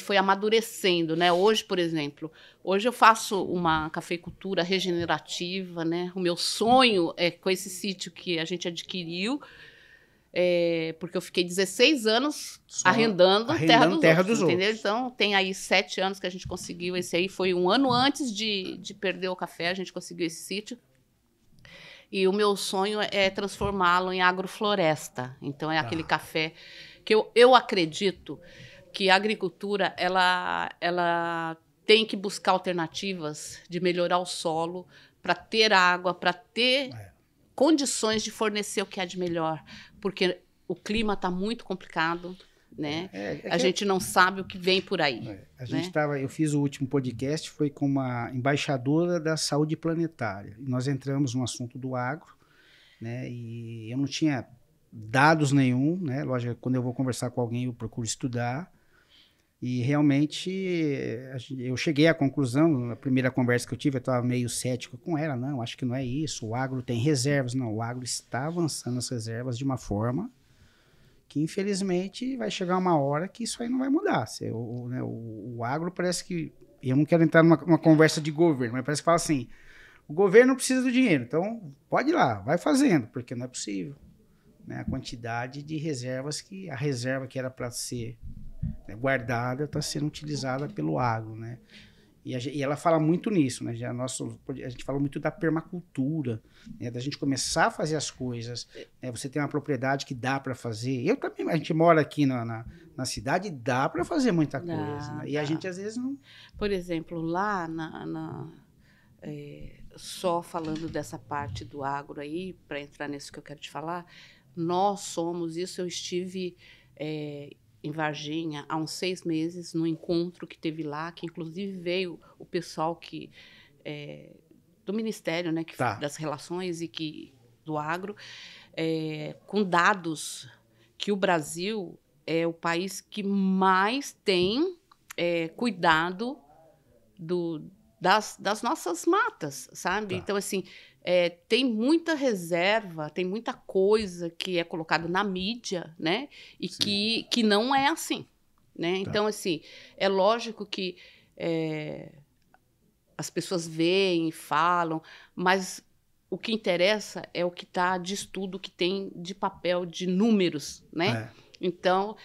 foi amadurecendo, né? Hoje, por exemplo, eu faço uma cafeicultura regenerativa, né? O meu sonho é com esse sítio que a gente adquiriu, porque eu fiquei 16 anos arrendando terra dos outros, entendeu? Então, tem aí 7 anos que a gente conseguiu esse aí. Foi um ano antes de perder o café, a gente conseguiu esse sítio. E o meu sonho é transformá-lo em agrofloresta. Então, é aquele café que eu acredito que a agricultura ela tem que buscar alternativas de melhorar o solo para ter água, para ter condições de fornecer o que há de melhor. Porque o clima está muito complicado, né? A gente não sabe o que vem por aí. Eu fiz o último podcast, foi com uma embaixadora da saúde planetária. E nós entramos no assunto do agro, né? E eu não tinha dados nenhum, né? Lógico, quando eu vou conversar com alguém, eu procuro estudar. E realmente eu cheguei à conclusão, na primeira conversa que eu tive, eu estava meio cético com ela. Não, acho que não é isso. O agro tem reservas. Não, o agro está avançando as reservas de uma forma que infelizmente vai chegar uma hora que isso aí não vai mudar. O agro parece que... Eu não quero entrar numa conversa de governo, mas parece que fala assim, o governo precisa do dinheiro, então pode ir lá, vai fazendo, porque não é possível. Né? A quantidade de reservas a reserva que era para ser guardada está sendo utilizada pelo agro, né? E ela fala muito nisso, né? A gente fala muito da permacultura, né? Da gente começar a fazer as coisas, né? Você tem uma propriedade que dá para fazer. Eu também, a gente mora aqui na cidade, dá para fazer muita coisa, né? E a gente às vezes não... Por exemplo, lá só falando dessa parte do agro aí, para entrar nisso que eu quero te falar, nós somos isso. Eu estive em Varginha há uns 6 meses, no encontro que teve lá, que inclusive veio o pessoal do Ministério, né, das Relações e do Agro, com dados que o Brasil é o país que mais tem cuidado das nossas matas, sabe? Tá. Então, assim, tem muita reserva, tem muita coisa que é colocada na mídia, né? E que não é assim, né? Tá. Então, assim, é lógico que as pessoas veem e falam, mas o que interessa é o que está de estudo, que tem de papel, de números, né? Então,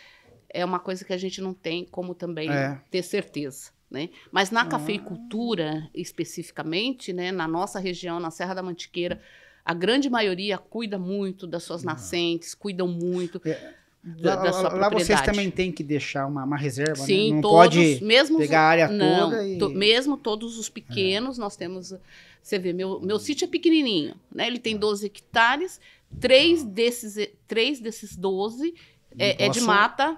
é uma coisa que a gente não tem como também ter certeza, né? Mas na cafeicultura, especificamente, né, na nossa região, na Serra da Mantiqueira, a grande maioria cuida muito das suas nascentes, cuidam muito da sua propriedade. Lá vocês também têm que deixar uma reserva, sim, né? Não todos, pode mesmo pegar a área não, toda e... mesmo todos os pequenos, nós temos... Você vê, meu sítio é pequenininho, né? Ele tem 12 hectares, 3 desses 12 é de mata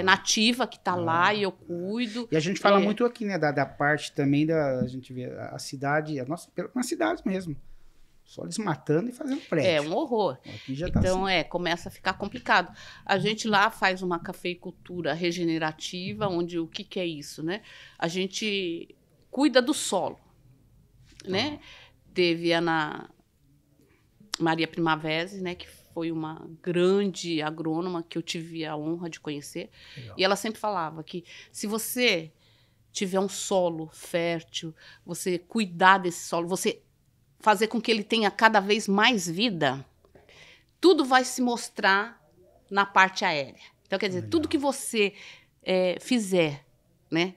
nativa que está lá e eu cuido. E a gente fala muito aqui, né, da parte também a gente vê a cidade, uma cidade mesmo. Só desmatando e fazendo prédio. É um horror. Aqui já então, tá assim. Começa a ficar complicado. A gente lá faz uma cafeicultura regenerativa, onde o que é isso, né? A gente cuida do solo, né? Teve a Ana Maria Primavera, né, que foi uma grande agrônoma que eu tive a honra de conhecer. Legal. E ela sempre falava que se você tiver um solo fértil, você cuidar desse solo, você fazer com que ele tenha cada vez mais vida, tudo vai se mostrar na parte aérea. Então, quer dizer, tudo que você fizer, né,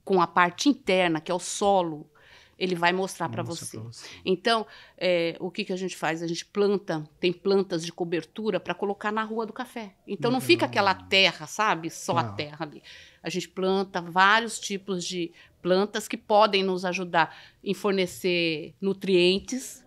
com a parte interna, que é o solo, ele vai mostrar para você. Então, o que a gente faz? A gente tem plantas de cobertura para colocar na rua do café. Então, não fica aquela terra, sabe? Só a terra ali. A gente planta vários tipos de plantas que podem nos ajudar em fornecer nutrientes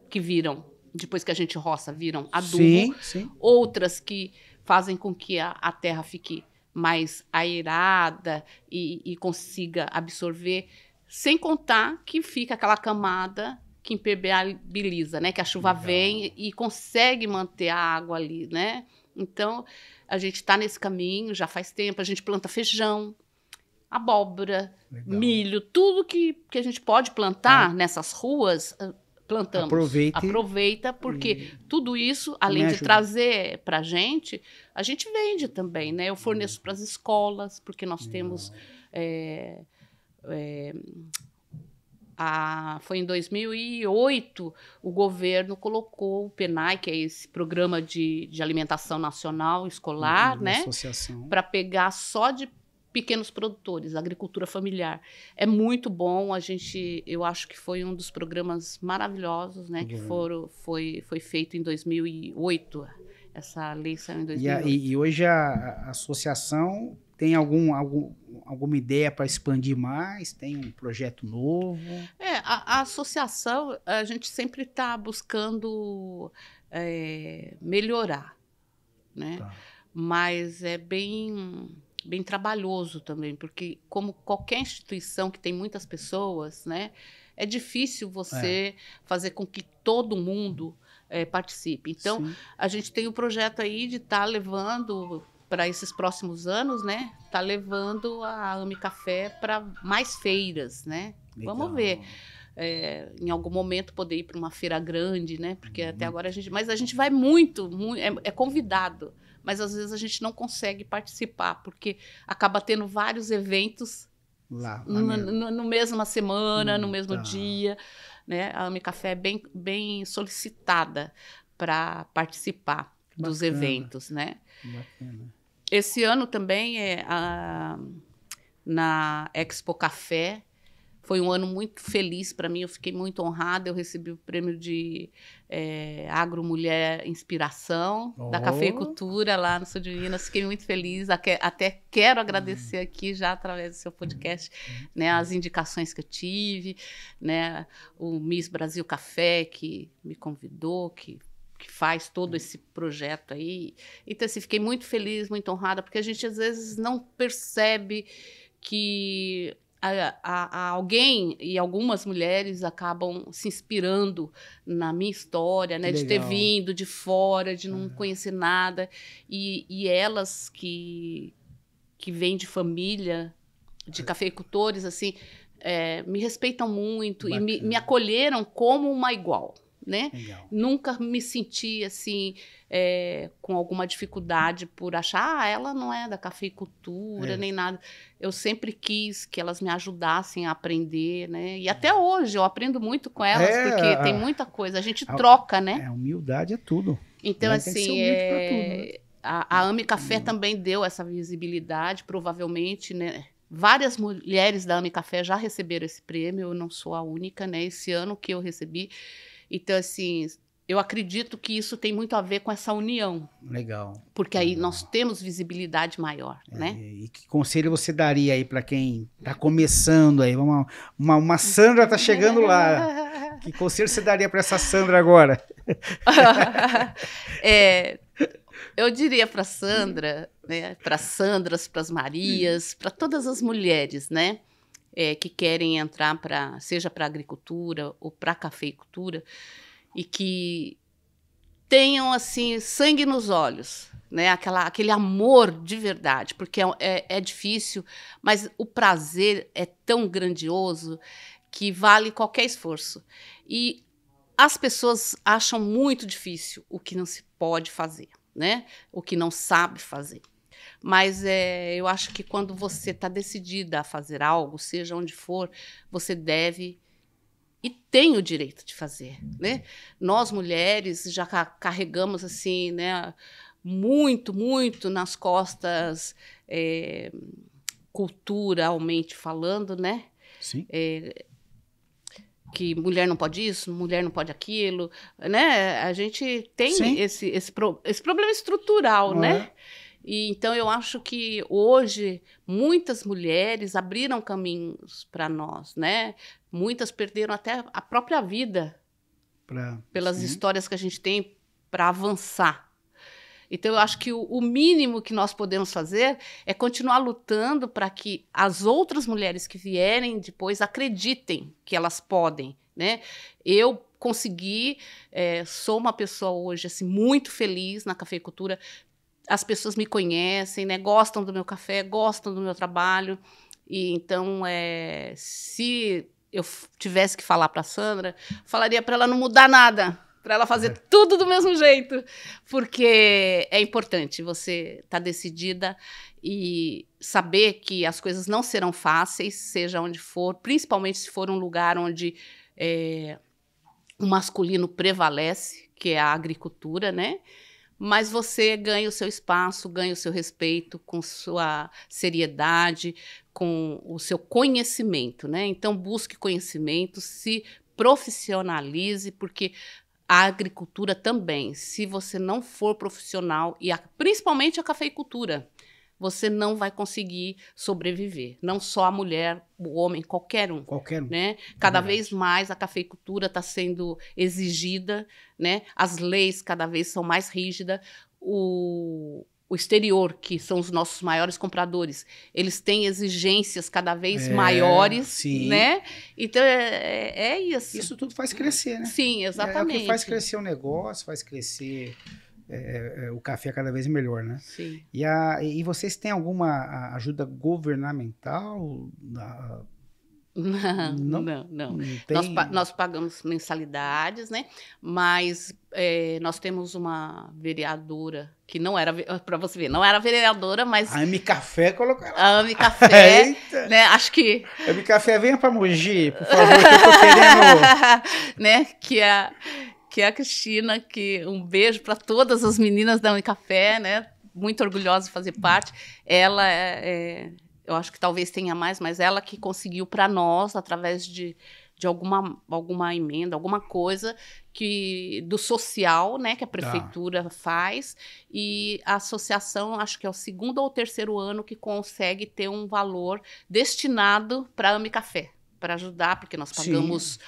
que viram, depois que a gente roça, viram adubo. Sim. Outras que fazem com que a terra fique mais aerada e consiga absorver. Sem contar que fica aquela camada que impermeabiliza, né? Que a chuva vem e consegue manter a água ali, né? Então, a gente está nesse caminho já faz tempo. A gente planta feijão, abóbora, milho, tudo que a gente pode plantar nessas ruas, plantamos. Aproveita, porque tudo isso, além de trazer para a gente vende também, né? Eu forneço para as escolas, porque nós temos... foi em 2008, o governo colocou o PENAI, que é esse programa de alimentação nacional escolar, né, para pegar só de pequenos produtores, agricultura familiar. É muito bom, eu acho que foi um dos programas maravilhosos, né, que foi feito em 2008. Essa lei saiu em 2008. E hoje a associação tem alguma ideia para expandir mais? Tem um projeto novo? A associação, a gente sempre está buscando melhorar, né? Tá. Mas é bem trabalhoso também, porque como qualquer instituição que tem muitas pessoas, né, é difícil você fazer com que todo mundo participe. Então, a gente tem um projeto aí de estar levando... para esses próximos anos, né? Tá levando a AME Café para mais feiras, né? Legal. Vamos ver. Em algum momento poder ir para uma feira grande, né? Porque até agora mas a gente vai muito é convidado, mas às vezes a gente não consegue participar, porque acaba tendo vários eventos lá no mesma semana, no mesmo dia, né? A AME Café é bem solicitada para participar dos eventos, né? Bacana. Esse ano também na Expo Café foi um ano muito feliz para mim. Eu fiquei muito honrada. Eu recebi o prêmio de Agro Mulher Inspiração da cafeicultura lá no sul de Minas. Fiquei muito feliz. Até quero agradecer aqui já através do seu podcast, né, as indicações que eu tive, né, o Miss Brasil Café que me convidou, que faz todo esse projeto aí. Então, assim, fiquei muito feliz, muito honrada, porque a gente, às vezes, não percebe que alguém e algumas mulheres acabam se inspirando na minha história, né? De ter vindo de fora, de não conhecer nada. E elas que vêm de família de cafeicultores, assim, me respeitam muito e Bacana. me acolheram como uma igual, né? Legal. Nunca me senti, assim, com alguma dificuldade por achar, ela não é da cafeicultura, nem nada. Eu sempre quis que elas me ajudassem a aprender, né? E até hoje eu aprendo muito com elas, porque tem muita coisa, a gente troca, né? Humildade é tudo. Então, Tem que ser assim, humilde pra tudo, né? a AME Café também deu essa visibilidade, provavelmente, né? Várias mulheres da AME Café já receberam esse prêmio, eu não sou a única, né? Esse ano que eu recebi. Então, assim, eu acredito que isso tem muito a ver com essa união. Legal. Porque aí nós temos visibilidade maior, né? E que conselho você daria aí para quem está começando aí? Uma Sandra está chegando lá. Que conselho você daria para essa Sandra agora? Eu diria para Sandra, né, para Sandras, para as Marias, para todas as mulheres, né, que querem entrar seja para a agricultura ou para a cafeicultura, e que tenham assim sangue nos olhos, né, aquele amor de verdade, porque é difícil, mas o prazer é tão grandioso que vale qualquer esforço. E as pessoas acham muito difícil o que não se pode fazer, né? O que não sabe fazer. Mas eu acho que quando você está decidida a fazer algo, seja onde for, você deve e tem o direito de fazer, né? Nós, mulheres, já carregamos, assim, né, muito, muito nas costas, culturalmente falando, né? Sim. Que mulher não pode isso, mulher não pode aquilo, né? A gente tem esse problema estrutural, né? E, então, eu acho que hoje muitas mulheres abriram caminhos para nós, né? Muitas perderam até a própria vida pelas histórias que a gente tem para avançar. Então, eu acho que o mínimo que nós podemos fazer é continuar lutando para que as outras mulheres que vierem depois acreditem que elas podem, né? Eu consegui, sou uma pessoa hoje assim, muito feliz na cafeicultura. As pessoas me conhecem, né? Gostam do meu café, gostam do meu trabalho. E então, se eu tivesse que falar para a Sandra, falaria para ela não mudar nada, para ela fazer tudo do mesmo jeito, porque é importante você estar decidida e saber que as coisas não serão fáceis, seja onde for, principalmente se for um lugar onde o masculino prevalece, que é a agricultura, né? Mas você ganha o seu espaço, ganha o seu respeito com sua seriedade, com o seu conhecimento, né? Então, busque conhecimento, se profissionalize, porque a agricultura também, se você não for profissional, principalmente a cafeicultura, você não vai conseguir sobreviver. Não só a mulher, o homem, qualquer um. Qualquer um. Né? Cada vez mais a cafeicultura está sendo exigida, né? As leis cada vez são mais rígidas. O exterior, que são os nossos maiores compradores, eles têm exigências cada vez maiores, sim. Né? Então, é isso. Isso tudo faz crescer, né? Sim, exatamente. É o que faz crescer o negócio, faz crescer o café cada vez melhor, né? Sim. E vocês têm alguma ajuda governamental? Não. Nós pagamos mensalidades, né? Mas nós temos uma vereadora que não era, para você ver, não era vereadora, mas... A AME Café colocou ela. A AME Café, né? Acho que... A AME Café, venha para Mogi, por favor, que eu tô querendo... Né? Que é a Cristina, um beijo para todas as meninas da AME Café, né? Muito orgulhosa de fazer parte. Ela eu acho que talvez tenha mais, mas ela que conseguiu para nós, através de alguma emenda, alguma coisa do social, né, que a prefeitura faz, e a associação, acho que é o 2º ou 3º ano que consegue ter um valor destinado para a AME Café, para ajudar, porque nós pagamos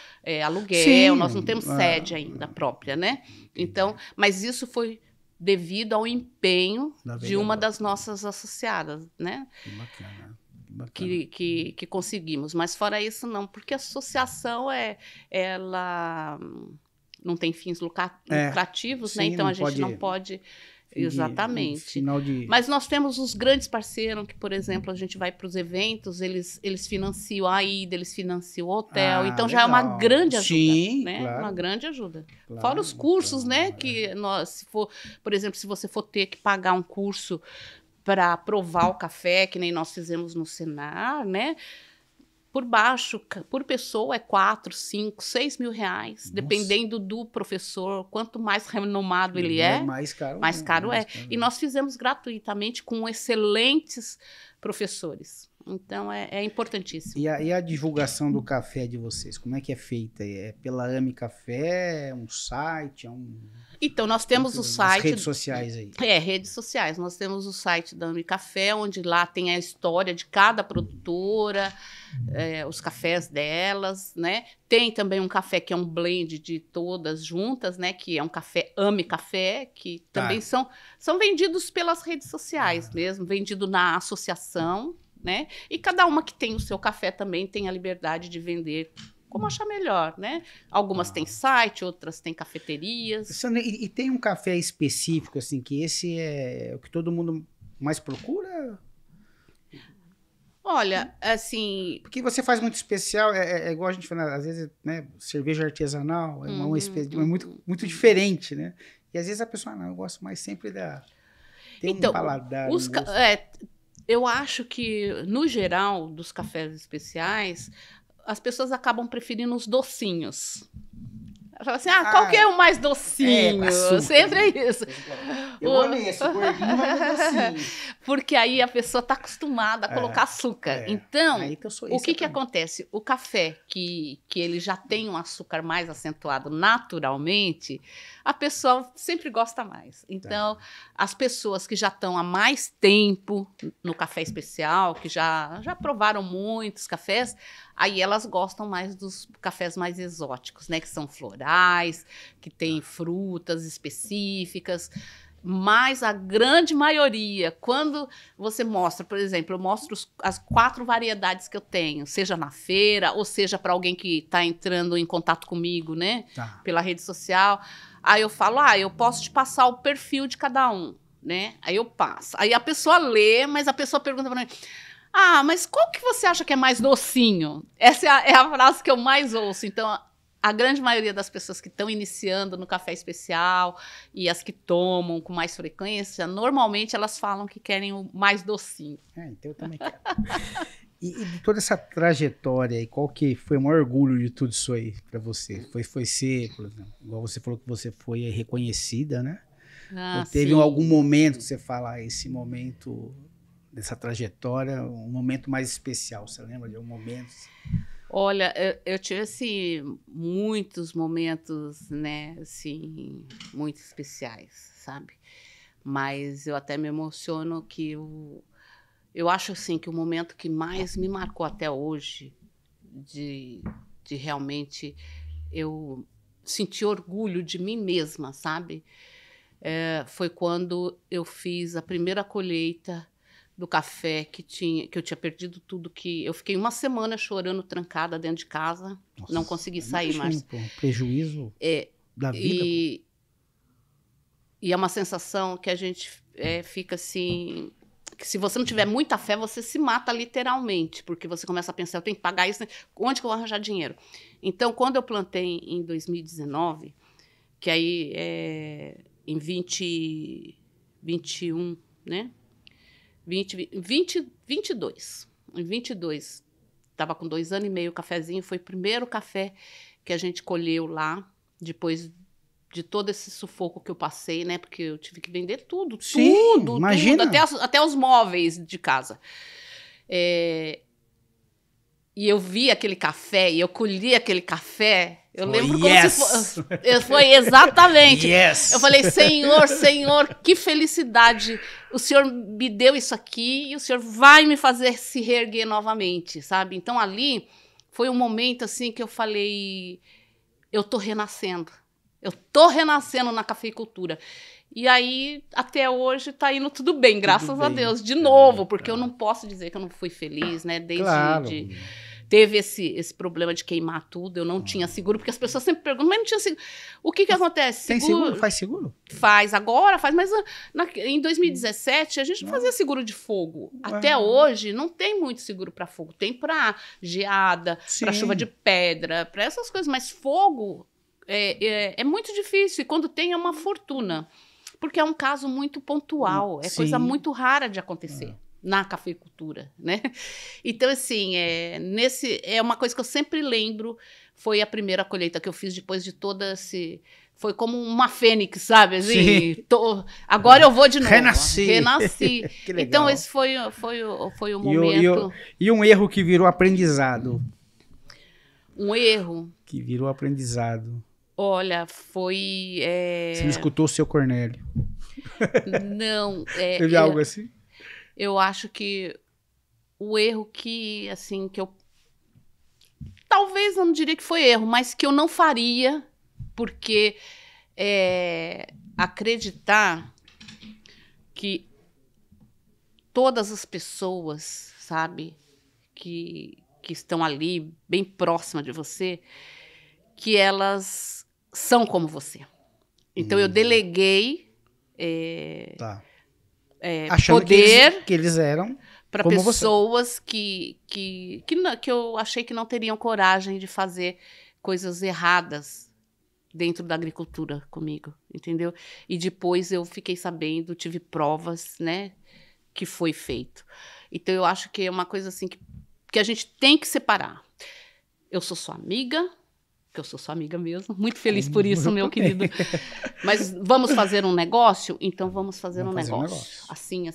aluguel, nós não temos sede ainda própria, né? Então, mas isso foi devido ao empenho de uma das nossas associadas, né? Que bacana. Que conseguimos. Mas fora isso, não, porque a associação ela não tem fins lucrativos, né? Então a gente não pode Exatamente. Final de... Mas nós temos os grandes parceiros que, por exemplo, a gente vai para os eventos, eles financiam a ida, eles financiam o hotel. Então já é uma grande ajuda. Sim, né? claro. Uma grande ajuda. Claro, Fora os cursos, claro, né? Que nós, se for, por exemplo, se você for ter que pagar um curso para provar o café, que nem nós fizemos no Senar, né? Por baixo, por pessoa, é 4, 5, 6 mil reais, Nossa. dependendo do professor. Quanto mais renomado ele é, mais caro, mais caro é. caro. E nós fizemos gratuitamente com excelentes professores. Então, é importantíssimo. E a divulgação do café de vocês, como é que é feita? É pela AME Café, é um site, é um... Então, nós temos o site... As redes sociais aí. Redes sociais. Nós temos o site da AME Café, onde lá tem a história de cada produtora, os cafés delas, né? Tem também um café que é um blend de todas juntas, né? Que é um café AME Café, que também são vendidos pelas redes sociais mesmo, vendido na associação, né? E cada uma que tem o seu café também tem a liberdade de vender como achar melhor, né? Algumas têm site, outras têm cafeterias. Sandra, e tem um café específico, assim, que esse é o que todo mundo mais procura? Olha, assim... Porque você faz muito especial, é igual a gente fala, às vezes, né, cerveja artesanal, é muito diferente, né? E às vezes a pessoa, não, eu gosto mais sempre da... Tem um paladar, eu acho que, no geral, dos cafés especiais, as pessoas acabam preferindo os docinhos. Fala assim, qual que é o mais docinho? Açúcar, sempre é isso. Eu amei esse gordinho, mas é docinho. Porque aí a pessoa está acostumada a colocar açúcar. Então, o que acontece? O café, que ele já tem um açúcar mais acentuado naturalmente, a pessoa sempre gosta mais. Então, as pessoas que já estão há mais tempo no café especial, que já provaram muitos cafés, aí elas gostam mais dos cafés mais exóticos, né? Que são florais, que têm frutas específicas. Mas a grande maioria, quando você mostra, por exemplo, eu mostro as 4 variedades que eu tenho, seja na feira, ou seja para alguém que está entrando em contato comigo, né? Pela rede social. Aí eu falo, eu posso te passar o perfil de cada um, né? Aí eu passo. Aí a pessoa lê, mas a pessoa pergunta para mim, mas qual que você acha que é mais docinho? Essa é a frase que eu mais ouço. Então, a grande maioria das pessoas que estão iniciando no café especial e as que tomam com mais frequência, normalmente elas falam que querem o mais docinho. Então eu também quero. E de toda essa trajetória aí, qual que foi o maior orgulho de tudo isso aí para você? Foi ser, por exemplo, igual você falou que você foi reconhecida, né? Ou teve algum momento que você fala, esse momento dessa trajetória, um momento mais especial, você lembra de algum momento? Olha, eu tive, assim, muitos momentos, né, assim, muito especiais, sabe? Mas eu até me emociono que eu acho, assim, que o momento que mais me marcou até hoje, de realmente eu sentir orgulho de mim mesma, sabe? Foi quando eu fiz a primeira colheita do café que eu tinha perdido tudo, que eu fiquei uma semana chorando trancada dentro de casa. Nossa, não consegui sair mais. Prejuízo da vida. E é uma sensação que a gente fica assim, que se você não tiver muita fé, você se mata literalmente, porque você começa a pensar, eu tenho que pagar isso, onde que eu vou arranjar dinheiro? Então, quando eu plantei em 2019, que aí em 2021, né? 22. Em 22, estava com 2 anos e meio o cafezinho, foi o primeiro café que a gente colheu lá, depois de todo esse sufoco que eu passei, né? Porque eu tive que vender tudo, imagina. tudo, até os móveis de casa. E eu vi aquele café, e eu colhi aquele café. Eu lembro como se fosse. Foi exatamente. Eu falei, Senhor, que felicidade. O Senhor me deu isso aqui e o Senhor vai me fazer se reerguer novamente, sabe? Então, ali foi um momento assim que eu falei, eu tô renascendo. Eu tô renascendo na cafeicultura. E aí, até hoje, tá indo tudo bem, graças a Deus. De novo, porque eu não posso dizer que eu não fui feliz, né? Desde... Claro. teve esse problema de queimar tudo, eu não tinha seguro, porque as pessoas sempre perguntam, mas não tinha seguro. O que acontece? Tem seguro? Faz seguro? Faz, agora faz, mas em 2017 a gente não fazia seguro de fogo. Até hoje não tem muito seguro para fogo. Tem para geada, para chuva de pedra, para essas coisas, mas fogo é muito difícil, e quando tem é uma fortuna, porque é um caso muito pontual, é coisa muito rara de acontecer. Na cafeicultura, né? Então, assim, é uma coisa que eu sempre lembro, foi a primeira colheita que eu fiz depois de toda esse... Foi como uma fênix, sabe? Assim, agora eu vou de novo. Renasci. Que legal. Então, esse foi o momento... E um erro que virou aprendizado? Um erro? Que virou aprendizado. Olha, foi... Você não escutou o seu Cornélio? Não. Teve algo assim? Eu acho que o erro que, assim, que eu... Talvez eu não diria que foi erro, mas que eu não faria, porque acreditar que todas as pessoas, sabe, que estão ali, bem próximas de você, que elas são como você. Então, eu deleguei... achando poder que eles eram para pessoas que eu achei que não teriam coragem de fazer coisas erradas dentro da agricultura comigo, entendeu? E depois eu fiquei sabendo, tive provas, né, que foi feito. Então eu acho que é uma coisa assim que a gente tem que separar. Eu sou sua amiga, que eu sou sua amiga mesmo, muito feliz por isso, meu querido. Mas vamos fazer um negócio? Então vamos fazer um negócio. Assim,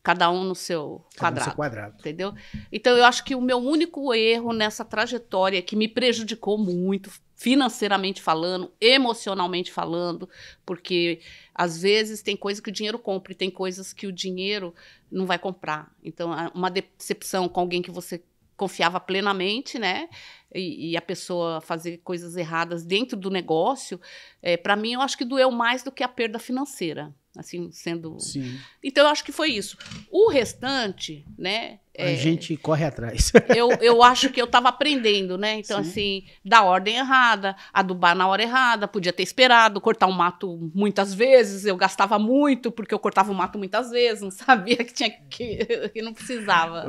cada um no seu quadrado. Entendeu? Então eu acho que o meu único erro nessa trajetória que me prejudicou muito, financeiramente falando, emocionalmente falando, porque às vezes tem coisa que o dinheiro compra e tem coisas que o dinheiro não vai comprar. Então, uma decepção com alguém que você confiava plenamente, né? E a pessoa fazer coisas erradas dentro do negócio, para mim, eu acho que doeu mais do que a perda financeira, assim, sendo... Sim. Então, eu acho que foi isso. O restante, né? A gente corre atrás. Eu acho que eu estava aprendendo, né? Então, assim, da ordem errada, adubar na hora errada, podia ter esperado, cortar o mato muitas vezes, eu gastava muito, porque eu cortava o mato muitas vezes, não sabia que não precisava.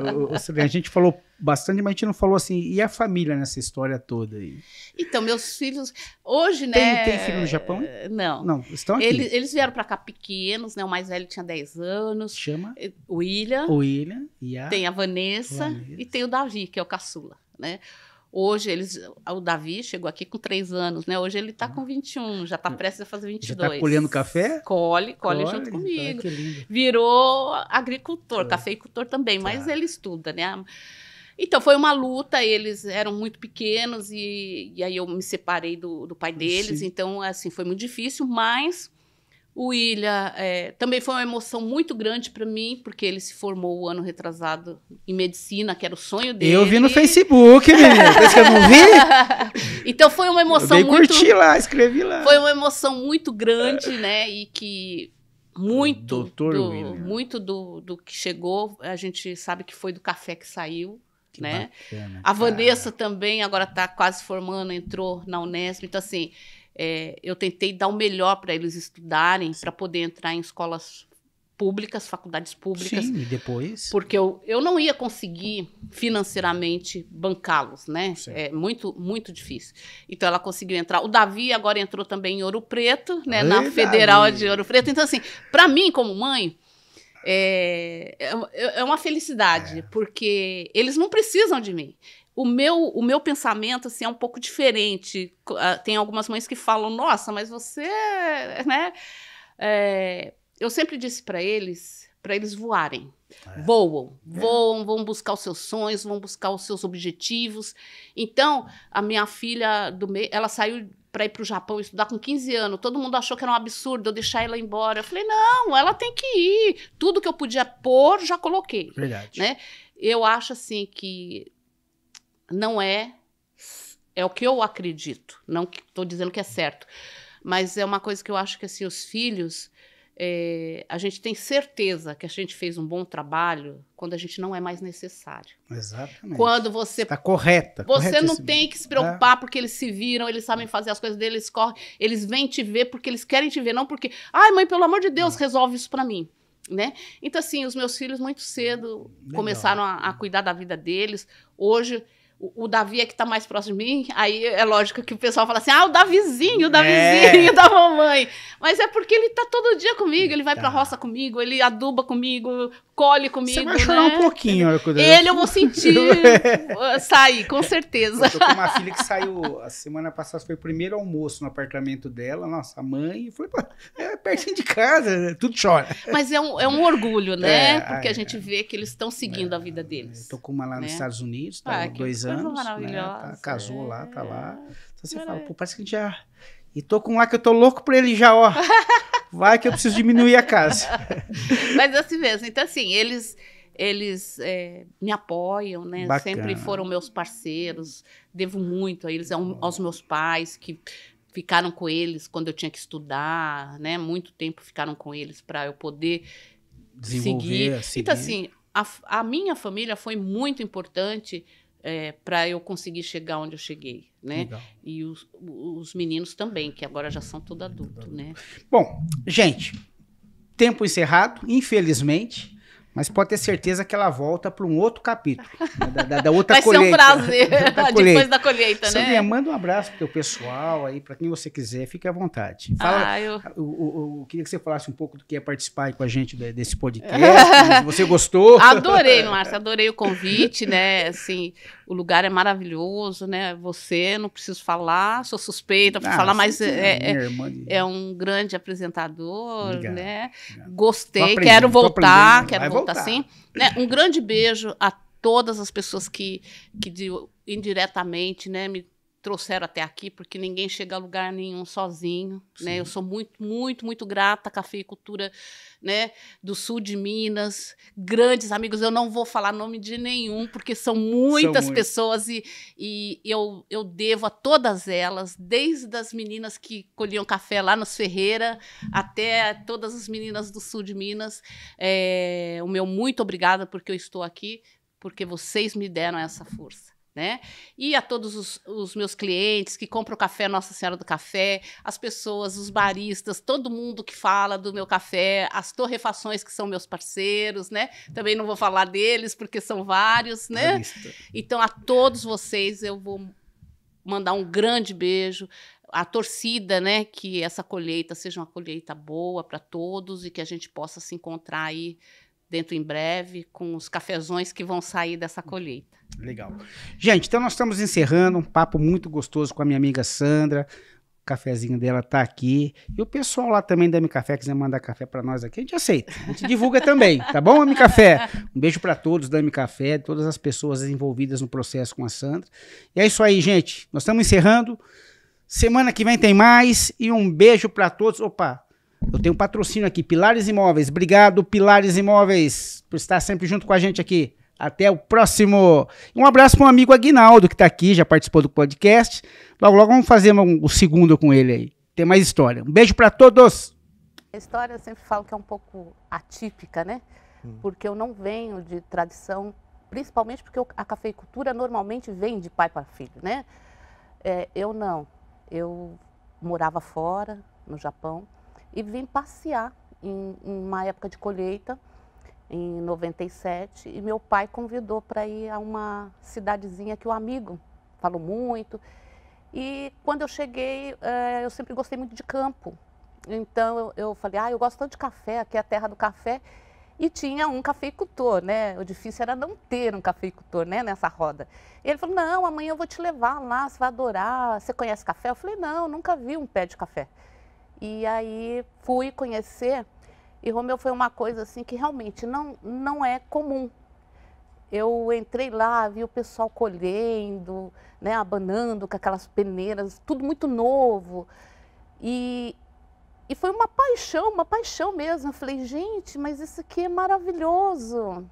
A gente falou bastante, mas a gente não falou assim, e a família nessa história toda aí? Então, meus filhos, hoje, né... Tem filho no Japão? Não. Não, estão aqui. Eles vieram para cá pequenos, né? O mais velho tinha 10 anos. Chama? O William. Tem a Vanessa e tem o Davi, que é o caçula, né? Hoje, o Davi chegou aqui com 3 anos, né? Hoje ele tá com 21, já tá prestes a fazer 22. Já tá colhendo café? Colhe junto comigo. Que lindo. Virou agricultor, cafeicultor também, mas ele estuda, né? Então, foi uma luta, eles eram muito pequenos e aí eu me separei do pai deles, Sim. Então, assim, foi muito difícil, mas o William também foi uma emoção muito grande para mim, porque ele se formou o ano retrasado em medicina, que era o sonho dele. Eu vi no Facebook, menina, pensa que eu não vi? Então, foi uma emoção eu curti lá, escrevi lá. Foi uma emoção muito grande, né, e que... Muito do que chegou, a gente sabe que foi do café que saiu, que né? Bacana, a Vanessa também agora está quase formando, entrou na Unesp. Então, assim, eu tentei dar o melhor para eles estudarem, para poder entrar em escolas públicas, faculdades públicas. Sim, e depois? Porque eu não ia conseguir financeiramente bancá-los, né? Sim. É muito, muito difícil. Então, ela conseguiu entrar. O Davi agora entrou também em Ouro Preto, né? Na Federal de Ouro Preto. Então, assim, para mim, como mãe, é uma felicidade, porque eles não precisam de mim. O meu pensamento assim, é um pouco diferente. Tem algumas mães que falam, nossa, mas você... né? Eu sempre disse para eles voarem. Voam, vão buscar os seus sonhos, vão buscar os seus objetivos. Então, a minha filha, ela saiu para ir para o Japão estudar com 15 anos. Todo mundo achou que era um absurdo eu deixar ela embora. Eu falei, não, ela tem que ir. Tudo que eu podia pôr, já coloquei. Verdade. Né? Eu acho assim que não é o que eu acredito. Não que estou dizendo que é certo. Mas é uma coisa que eu acho que assim, os filhos... a gente tem certeza que a gente fez um bom trabalho quando a gente não é mais necessário. Exatamente. Quando você... Está correta. Você não tem que se preocupar porque eles se viram, eles sabem fazer as coisas deles, eles correm, eles vêm te ver porque eles querem te ver, não porque... Ai, mãe, pelo amor de Deus, resolve isso para mim. Né? Então, assim, os meus filhos muito cedo começaram a cuidar da vida deles. Hoje... O Davi é que está mais próximo de mim, aí é lógico que o pessoal fala assim, o Davizinho da mamãe. Mas é porque ele está todo dia comigo, ele vai para a roça comigo, ele aduba comigo, colhe comigo. Você vai chorar um pouquinho. Eu vou sentir sair, com certeza. Eu tô com uma filha que saiu, a semana passada foi o primeiro almoço no apartamento dela, nossa mãe, foi pertinho de casa, tudo chora. Mas é um orgulho, né? Porque a gente vê que eles estão seguindo a vida deles. Tô com uma lá nos Estados Unidos, tá 2 anos. Maravilhosa. Né? Casou lá, tá lá. Então você fala, pô, parece que a gente já... E tô com lá que eu tô louco pra ele já, ó. Vai que eu preciso diminuir a casa. Mas assim mesmo. Então, assim, eles me apoiam, né? Bacana. Sempre foram meus parceiros. Devo muito a eles, aos meus pais, que ficaram com eles quando eu tinha que estudar, né? Muito tempo ficaram com eles para eu poder seguir. Então, assim, a minha família foi muito importante para eu conseguir chegar onde eu cheguei, né? Legal. E os meninos também, que agora já são tudo adultos, né? Bom, gente, tempo encerrado, infelizmente, mas pode ter certeza que ela volta para um outro capítulo, da outra colheita. Vai ser um prazer, depois da colheita, né? Sandrinha, manda um abraço pro teu pessoal aí, para quem você quiser, fique à vontade. Fala, eu queria que você falasse um pouco do que é participar aí com a gente desse podcast, se você gostou. Adorei, Márcia, adorei o convite, né? Assim, o lugar é maravilhoso, né? Você, não preciso falar, sou suspeita para falar, mas é um grande apresentador, obrigado, né? Obrigado. Gostei, quero voltar assim, né? Um grande beijo a todas as pessoas que indiretamente, né, me trouxeram até aqui, porque ninguém chega a lugar nenhum sozinho, né? Eu sou muito, muito, muito grata à Cafeicultura, né, do sul de Minas, grandes amigos, eu não vou falar nome de nenhum, porque são muitas pessoas e eu devo a todas elas, desde as meninas que colhiam café lá nos Ferreira, até todas as meninas do sul de Minas, o meu muito obrigada porque eu estou aqui, porque vocês me deram essa força. Né? E a todos os meus clientes que compram café Nossa Senhora do Café, as pessoas, os baristas, todo mundo que fala do meu café, as torrefações que são meus parceiros, né? Também não vou falar deles porque são vários, né? Então a todos vocês eu vou mandar um grande beijo, a torcida, né? Que essa colheita seja uma colheita boa para todos e que a gente possa se encontrar aí dentro em breve com os cafezões que vão sair dessa colheita. Legal. Gente, então nós estamos encerrando um papo muito gostoso com a minha amiga Sandra. O cafezinho dela tá aqui. E o pessoal lá também da Mi Café, quiser mandar café para nós aqui, a gente aceita. A gente divulga também, tá bom, Mi Café? Um beijo para todos da Mi Café, todas as pessoas envolvidas no processo com a Sandra. E é isso aí, gente. Nós estamos encerrando. Semana que vem tem mais. E um beijo para todos. Opa! Eu tenho um patrocínio aqui, Pilares Imóveis. Obrigado, Pilares Imóveis, por estar sempre junto com a gente aqui. Até o próximo. Um abraço para um amigo Aguinaldo, que está aqui, já participou do podcast. Logo, logo vamos fazer o segundo com ele aí. Tem mais história. Um beijo para todos. A história eu sempre falo que é um pouco atípica, né? Porque eu não venho de tradição, principalmente porque a cafeicultura normalmente vem de pai para filho, né? Eu não. Eu morava fora, no Japão, e vim passear em uma época de colheita, em 97, e meu pai convidou para ir a uma cidadezinha que o amigo falou muito. E quando eu cheguei, eu sempre gostei muito de campo. Então eu falei, eu gosto tanto de café, aqui é a terra do café. E tinha um cafeicultor, né? O difícil era não ter um cafeicultor, né, nessa roda. E ele falou, não, amanhã eu vou te levar lá, você vai adorar. Você conhece café? Eu falei, não, nunca vi um pé de café. E aí fui conhecer, e Romeu foi uma coisa assim que realmente não é comum. Eu entrei lá, vi o pessoal colhendo, né, abanando com aquelas peneiras, tudo muito novo. E foi uma paixão mesmo. Eu falei, gente, mas isso aqui é maravilhoso.